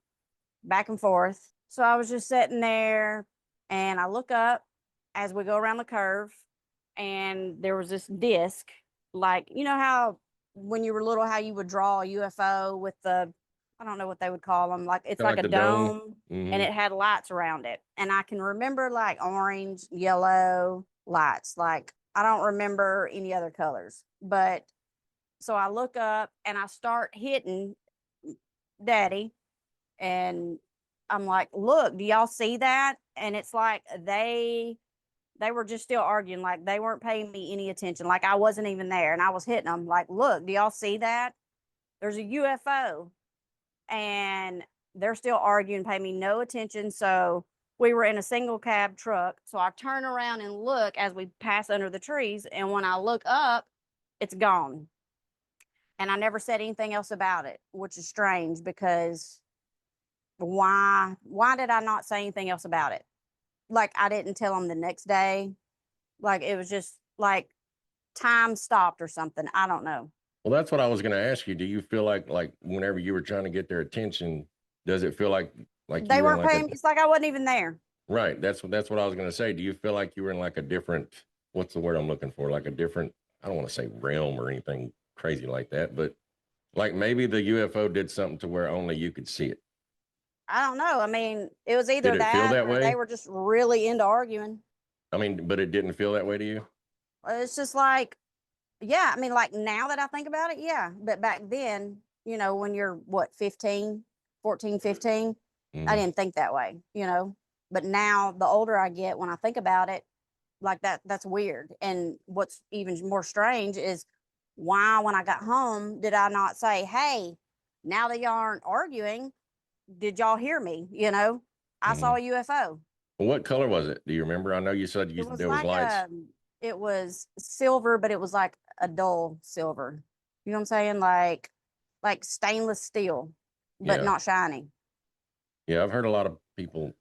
back and forth. So I was just sitting there, and I look up as we go around the curve, and there was this disc, like, how when you were little, how you would draw a UFO with I don't know what they would call them. Like, it's Kinda like like a the dome. dome, and Mhm. it had lights around it. And I can remember like orange, yellow lights. Like, I don't remember any other colors. But so I look up and I start hitting Daddy, and I'm like, "Look, do y'all see that?" And it's like they were just still arguing, like they weren't paying me any attention, like I wasn't even there, and I was hitting them like, "Look, do y'all see that? There's a UFO." And they're still arguing, pay me no attention. So we were in a single cab truck. So I turn around and look as we pass under the trees, and when I look up, it's gone. And I never said anything else about it, which is strange because why did I not say anything else about it? Like, I didn't tell them the next day. Like, it was just like time stopped or something. I don't know. Well, that's what I was gonna ask you. Do you feel like whenever you were trying to get their attention, does it feel like They you were in weren't like paying a me. It's like I wasn't even there. right? That's what I was gonna say. Do you feel like you were in like a different what's the word I'm looking for? Like a different I don't want to say realm or anything crazy like that, but like maybe the UFO did something to where only you could see it. I don't know. I mean, it was Did either it feel that that or they way? were just really into arguing. I mean, but it didn't feel that way to you? It's just like, yeah, I mean, like now that I think about it, yeah. But back then, when you're what, 15, 14, 15, I Mm. didn't think that way. But now the older I get, when I think about it, like that's weird. And what's even more strange is why, when I got home, did I not say, hey, now that y'all aren't arguing, did y'all hear me? I saw Mm. a UFO. What color was it? Do you remember? I know you said It was there was like lights. it was silver, but it was like a dull silver. You know what I'm saying? Like stainless steel, but Yeah. not shiny. Yeah, I've heard a lot of people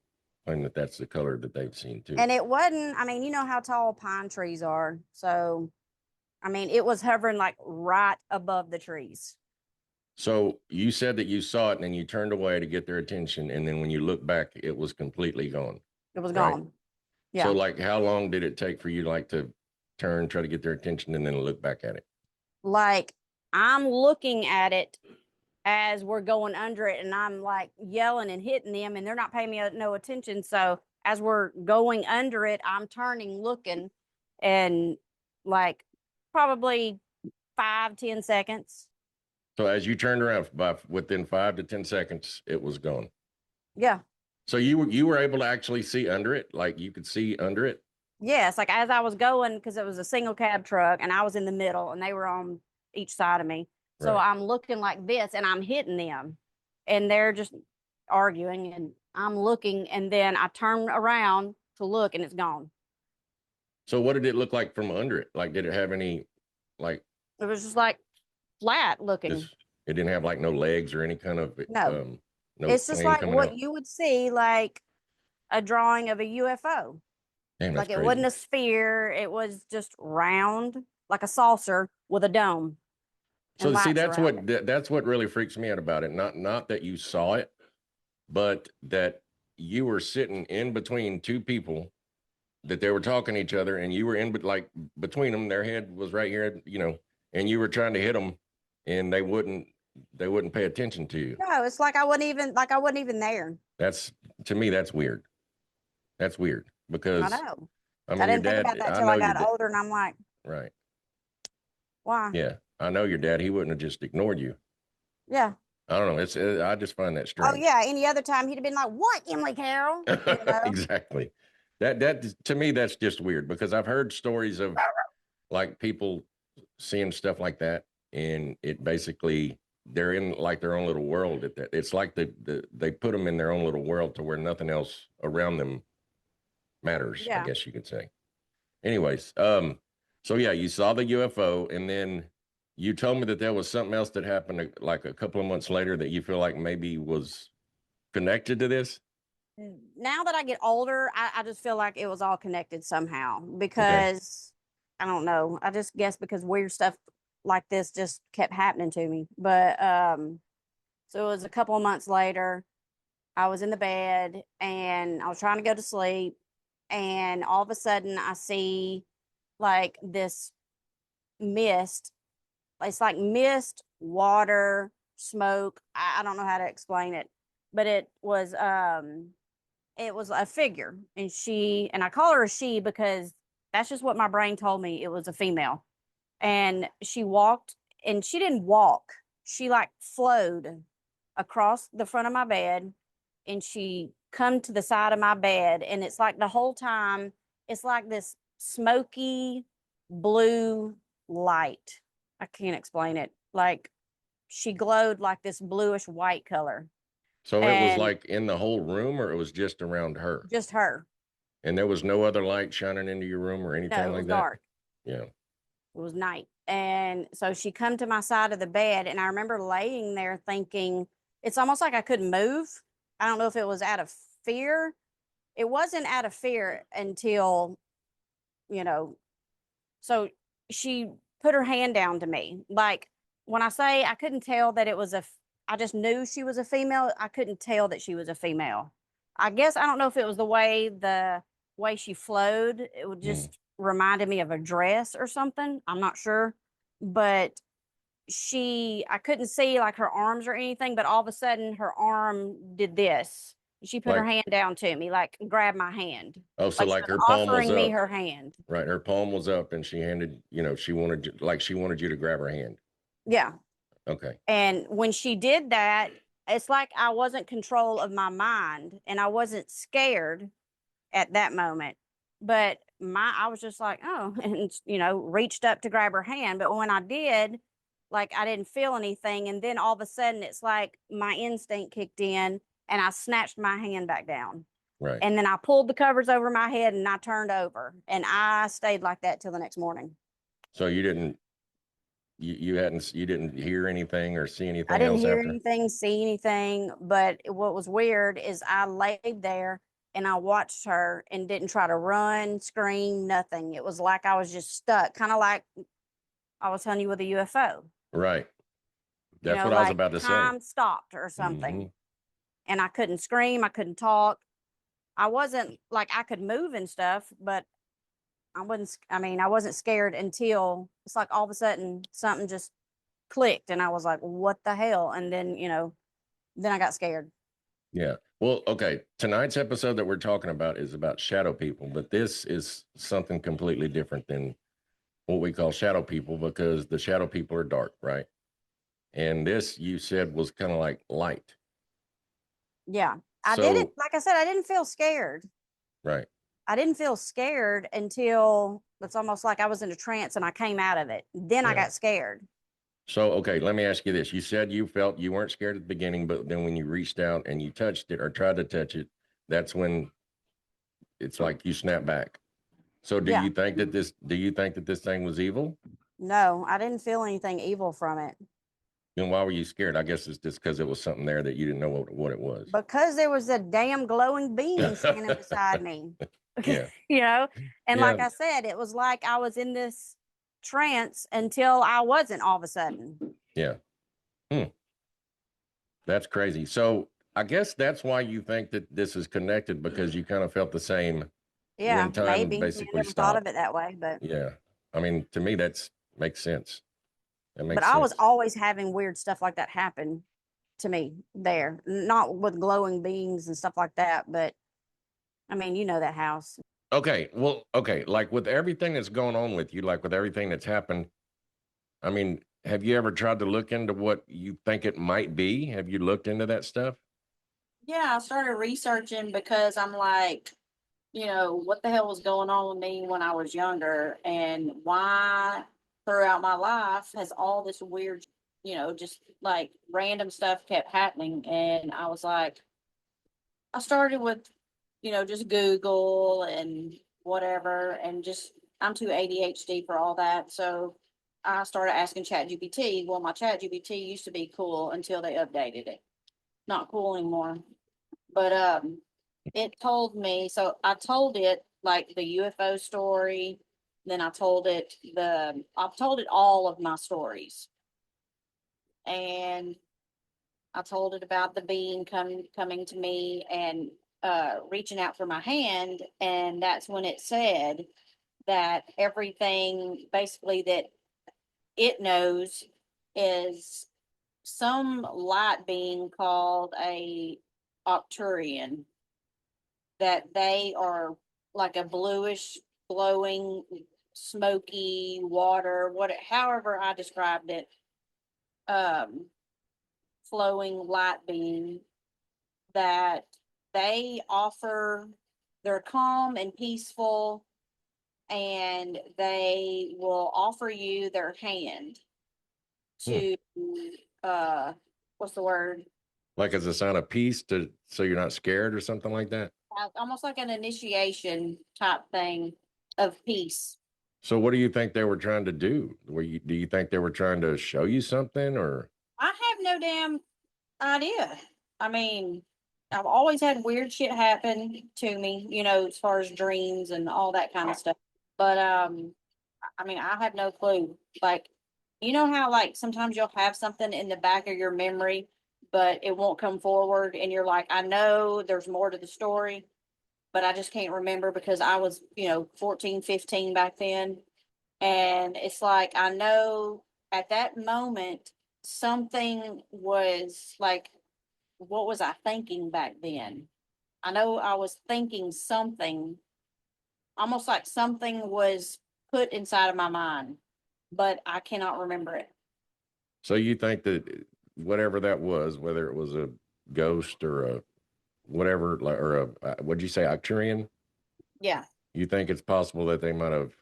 claim that that's the color that they've seen too. And it wasn't, I mean, you know how tall pine trees are. So, I mean, it was hovering like right above the trees. So you said that you saw it and then you turned away to get their attention, and then when you look back, it was completely gone, It was right? gone. So Yeah. like, how long did it take for you like to turn, try to get their attention, and then look back at it? Like, I'm looking at it as we're going under it, and I'm like yelling and hitting them, and they're not paying me no attention. So as we're going under it, I'm turning, looking, and like probably 5, 10 seconds. So as you turned around, by within 5 to 10 seconds, it was gone. Yeah. So you were able to actually see under it, like you could see under it. Yes, like as I was going, because it was a single cab truck and I was in the middle and they were on each side of me. So Right. I'm looking like this and I'm hitting them, and they're just arguing, and I'm looking, and then I turn around to look and it's gone. So what did it look like from under it? Like, did it have any, like It was just like flat looking. this? It didn't have like no legs or any kind of No, no it's just plane like coming what out. you would see, like a drawing of a UFO. Damn, that's Like, it wasn't crazy. a sphere, it was just round, like a saucer with a dome and So see, lights around it. that's what really freaks me out about it. Not that you saw it, but that you were sitting in between two people that they were talking to each other, and you were in, but like between them, their head was right here, and you were trying to hit them, and they wouldn't pay attention to you. No, it's like I wasn't even there. That's to me, that's weird. That's weird I because know. I I mean, your didn't think about dad. that I till know I your got dad, older, and I'm like, right? why? Yeah, I know your dad. He wouldn't have just ignored you. Yeah. I don't know. I just find that Oh strange. yeah. Any other time he'd have been like, what, Emily Carroll? Exactly. That to me, that's just weird because I've heard stories of like people seeing stuff like that, and it basically they're in like their own little world at that. It's like they put them in their own little world to where nothing else around them matters, I Yeah. guess you could say. Anyways, so yeah, you saw the UFO, and then you told me that there was something else that happened like a couple of months later that you feel like maybe was connected to this. Now that I get older, I just feel like it was all connected somehow Okay. because I don't know. I just guess because weird stuff like this just kept happening to me. But so it was a couple of months later. I was in the bed and I was trying to go to sleep, and all of a sudden I see like this mist. It's like mist, water, smoke. I don't know how to explain it, but it was a figure, and I call her a she because that's just what my brain told me. It was a female, and she walked, and she didn't walk. She like flowed across the front of my bed, and she come to the side of my bed, and it's like the whole time it's like this smoky blue light. I can't explain it. Like she glowed like this bluish white color, So it was and like in the whole room, or it was just around her, just her. and there was no other light shining into your room or No, anything it was like that. dark. Yeah. It was night. And so she come to my side of the bed, and I remember laying there thinking it's almost like I couldn't move. I don't know if it was out of fear. It wasn't out of fear until, you know, so she put her hand down to me. Like when I say I couldn't tell that it was I just knew she was a female. I couldn't tell that she was a female. I guess I don't know if it was the way she flowed. It would Mm. just reminded me of a dress or something. I'm not sure, but I couldn't see like her arms or anything, but all of a sudden her arm did this. She put her Like, hand down to me, like grabbed my hand, oh, so like she like was her palm was offering me up, her hand. right? Her palm was up, and she handed, she wanted like she wanted you to grab her hand. Yeah. Okay. And when she did that, it's like I wasn't control of my mind, and I wasn't scared at that moment. But I was just like, oh, and reached up to grab her hand. But when I did, like I didn't feel anything. And then all of a sudden it's like my instinct kicked in, and I snatched my hand back down. Right. And then I pulled the covers over my head, and I turned over, and I stayed like that till the next morning. So you didn't, you didn't hear anything or see I anything didn't else hear after? anything, see anything, but what was weird is I laid there and I watched her and didn't try to run, scream, nothing. It was like I was just stuck, kind of like I was telling you with a UFO, Right. That's what I was like about to say. time stopped or Hmm. something. And I couldn't scream, I couldn't talk. I wasn't like I could move and stuff, but I wasn't scared until it's like all of a sudden something just clicked, and I was like, what the hell? And then, then I got scared. Yeah. Well, okay. Tonight's episode that we're talking about is about shadow people, but this is something completely different than what we call shadow people, because the shadow people are dark, right? And this you said was kind of like light. Yeah. I didn't So, like I said, I didn't feel scared. right. I didn't feel scared until it's almost like I was in a trance and I came out of it. Then I Yeah. got scared. So, okay, let me ask you this. You said you felt you weren't scared at the beginning, but then when you reached out and you touched it or tried to touch it, that's when it's like you snap back. So, Yeah. do you think that this thing was evil? No, I didn't feel anything evil from it Then why were you scared? I guess it's just because it was something there that you didn't know what it was. because there was a damn glowing being standing beside me. Yeah. you know, and Yeah. like I said, it was like I was in this trance until I wasn't all of a sudden. Yeah. Hmm. That's crazy. So I guess that's why you think that this is connected, because you kind of felt the same Yeah, when time maybe. I basically never thought of stopped. it that way, but Yeah. I mean, to me, that's makes sense. That makes I was sense. always having weird stuff like that happen to me there. Not with glowing beings and stuff like that, but I mean, you know that house. Okay. Well, okay. Like with everything that's going on with you, like with everything that's happened, I mean, have you ever tried to look into what you think it might be? Have you looked into that stuff? Yeah, I started researching because I'm like, what the hell was going on with me when I was younger and why throughout my life has all this weird, just like random stuff kept happening. And I was like, I started with, just Google and whatever, and just I'm too ADHD for all that. So I started asking ChatGPT. Well, my ChatGPT used to be cool until they updated it. Not cool anymore. But it told me, so I told it like the UFO story, then I've told it all of my stories. And I told it about the being coming to me and reaching out for my hand, and that's when it said that everything basically that it knows is some light being called a Octurian, that they are like a bluish, glowing, smoky water, however I described it, um, flowing light being that they offer, they're calm and peaceful, and they will offer you their hand Hmm. to what's the word? Like as a sign of peace so you're not scared or something like that? Almost like an initiation type thing of peace. So what do you think they were trying to do? Do you think they were trying to show you something or? I have no damn idea. I mean, I've always had weird shit happen to me, as far as dreams and all that kind of stuff. But I mean, I have no clue. Like, you know how like sometimes you'll have something in the back of your memory, but it won't come forward, and you're like, I know there's more to the story, but I just can't remember because I was, 14, 15 back then. And it's like, I know at that moment, something was like, what was I thinking back then? I know I was thinking something, almost like something was put inside of my mind, but I cannot remember it. So you think that whatever that was, whether it was a ghost or a whatever, like, or what'd you say, Octurian? Yeah, You think it's possible that they might have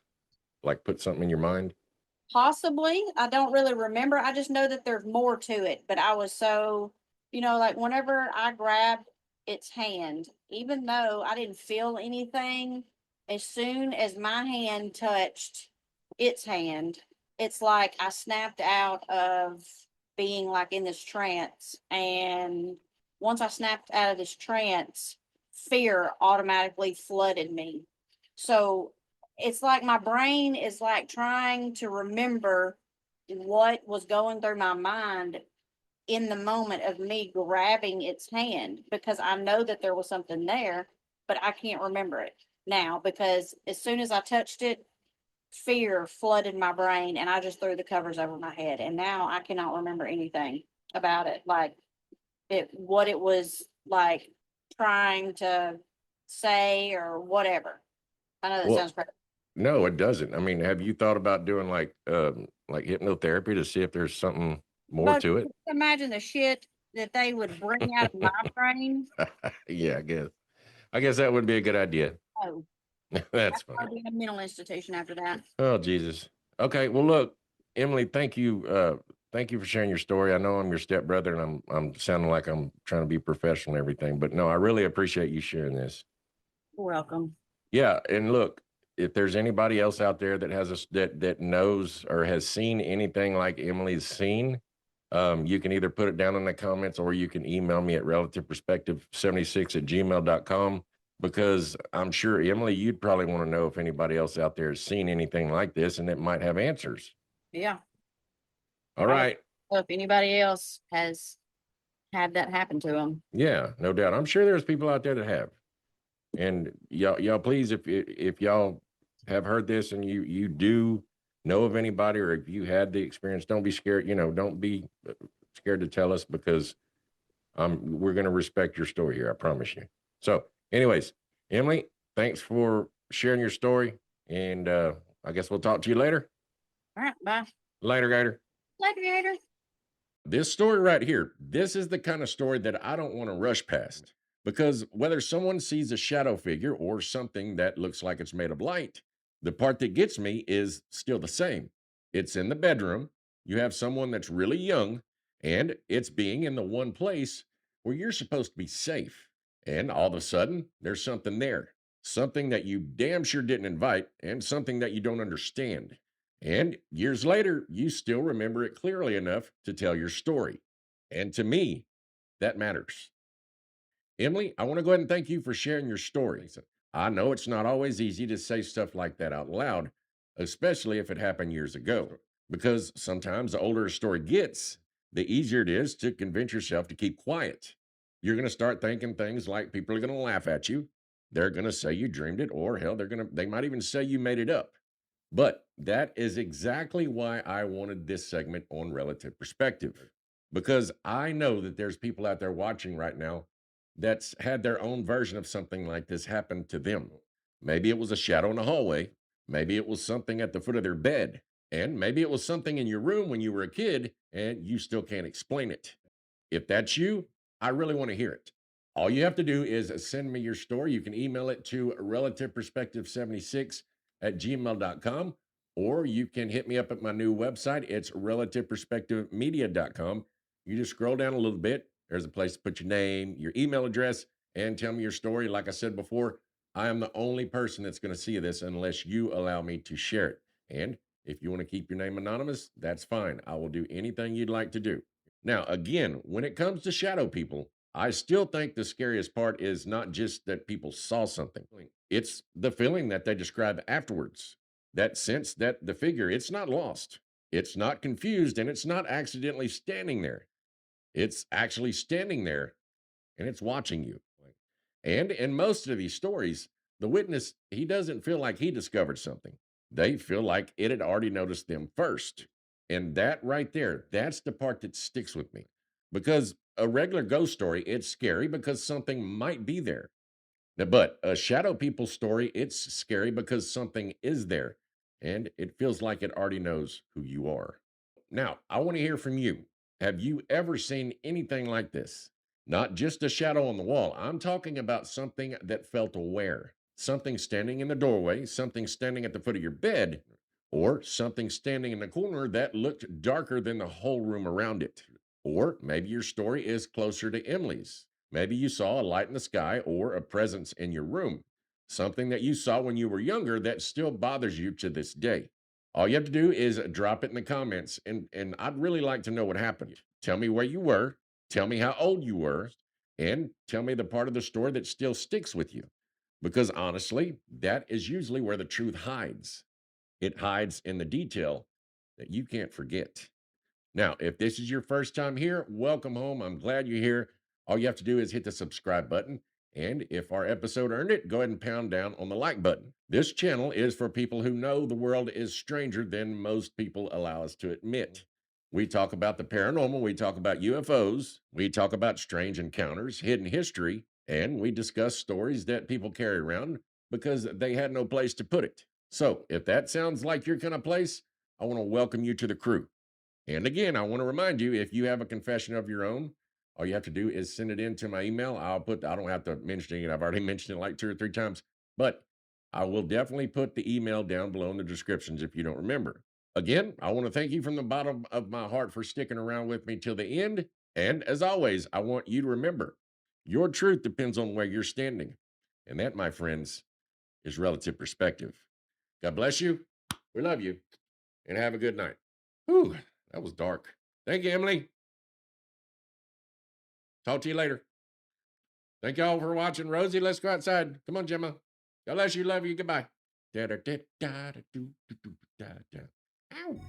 like put something in your mind? possibly. I don't really remember. I just know that there's more to it, but I was so, like whenever I grabbed its hand, even though I didn't feel anything, as soon as my hand touched its hand, it's like I snapped out of being like in this trance. And once I snapped out of this trance, fear automatically flooded me. So it's like my brain is like trying to remember what was going through my mind in the moment of me grabbing its hand, because I know that there was something there, but I can't remember it now because as soon as I touched it, fear flooded my brain and I just threw the covers over my head. And now I cannot remember anything about it. Like what it was like trying to say or whatever. I know that Well, sounds crazy. no, it doesn't. I mean, have you thought about doing like hypnotherapy to see if there's something more But to it? imagine the shit that they would bring out of my brain. Yeah, I guess that would be a good idea. Oh, That's funny. I'd be in a mental institution after that. Oh, Jesus. Okay. Well, look, Emily, thank you. Thank you for sharing your story. I know I'm your stepbrother and I'm sounding like I'm trying to be professional and everything, but no, I really appreciate you sharing this. You're welcome. Yeah. And look, if there's anybody else out there that that knows or has seen anything like Emily's seen, you can either put it down in the comments or you can email me at relativeperspective76@gmail.com, because I'm sure, Emily, you'd probably want to know if anybody else out there has seen anything like this and it might have answers. Yeah. All I would right. love if anybody else has had that happen to them. Yeah, no doubt. I'm sure there's people out there that have. And y'all, please, if y'all have heard this and you do know of anybody, or if you had the experience, don't be scared. Don't be scared to tell us, because we're going to respect your story here. I promise you. So, anyways, Emily, thanks for sharing your story, and I guess we'll talk to you later. All right. Bye. Later, Gator. Later, Gator. This story right here, this is the kind of story that I don't want to rush past, because whether someone sees a shadow figure or something that looks like it's made of light, the part that gets me is still the same. It's in the bedroom. You have someone that's really young, and it's being in the one place where you're supposed to be safe. And all of a sudden, there's something there, something that you damn sure didn't invite, and something that you don't understand. And years later, you still remember it clearly enough to tell your story. And to me, that matters. Emily, I want to go ahead and thank you for sharing your stories. I know it's not always easy to say stuff like that out loud, especially if it happened years ago, because sometimes the older a story gets, the easier it is to convince yourself to keep quiet. You're going to start thinking things like people are going to laugh at you. They're going to say you dreamed it, or hell, they might even say you made it up. But that is exactly why I wanted this segment on relative perspective, because I know that there's people out there watching right now that's had their own version of something like this happen to them. Maybe it was a shadow in the hallway, maybe it was something at the foot of their bed, and maybe it was something in your room when you were a kid and you still can't explain it. If that's you, I really want to hear it. All you have to do is send me your story. You can email it to relativeperspective76@gmail.com, or you can hit me up at my new website. It's relativeperspectivemedia.com. You just scroll down a little bit. There's a place to put your name, your email address, and tell me your story. Like I said before, I am the only person that's going to see this unless you allow me to share it. And if you want to keep your name anonymous, that's fine. I will do anything you'd like to do. Now, again, when it comes to shadow people, I still think the scariest part is not just that people saw something, it's the feeling that they describe afterwards. That sense that the figure, it's not lost, it's not confused, and it's not accidentally standing there. It's actually standing there and it's watching you. And in most of these stories, the witness, he doesn't feel like he discovered something. They feel like it had already noticed them first. And that right there, that's the part that sticks with me. Because a regular ghost story, it's scary because something might be there. But a shadow people story, it's scary because something is there and it feels like it already knows who you are. Now, I want to hear from you. Have you ever seen anything like this? Not just a shadow on the wall. I'm talking about something that felt aware, something standing in the doorway, something standing at the foot of your bed, or something standing in the corner that looked darker than the whole room around it. Or maybe your story is closer to Emily's. Maybe you saw a light in the sky or a presence in your room, something that you saw when you were younger that still bothers you to this day. All you have to do is drop it in the comments, and I'd really like to know what happened. Tell me where you were, tell me how old you were, and tell me the part of the story that still sticks with you. Because honestly, that is usually where the truth hides. It hides in the detail that you can't forget. Now, if this is your first time here, welcome home. I'm glad you're here. All you have to do is hit the subscribe button. And if our episode earned it, go ahead and pound down on the like button. This channel is for people who know the world is stranger than most people allow us to admit. We talk about the paranormal, we talk about UFOs, we talk about strange encounters, hidden history, and we discuss stories that people carry around because they had no place to put it. So, if that sounds like your kind of place, I want to welcome you to the crew. And again, I want to remind you, if you have a confession of your own, all you have to do is send it in to my email. I don't have to mention it. I've already mentioned it like 2 or 3 times, but I will definitely put the email down below in the descriptions if you don't remember. Again, I want to thank you from the bottom of my heart for sticking around with me till the end. And as always, I want you to remember your truth depends on where you're standing. And that, my friends, is relative perspective. God bless you. We love you. And have a good night. Whew. That was dark. Thank you, Emily. Talk to you later. Thank y'all for watching. Rosie, let's go outside. Come on, Gemma. God bless you. Love you. Goodbye. Da, da, da, da, da, do, do, do, da, da. Ow.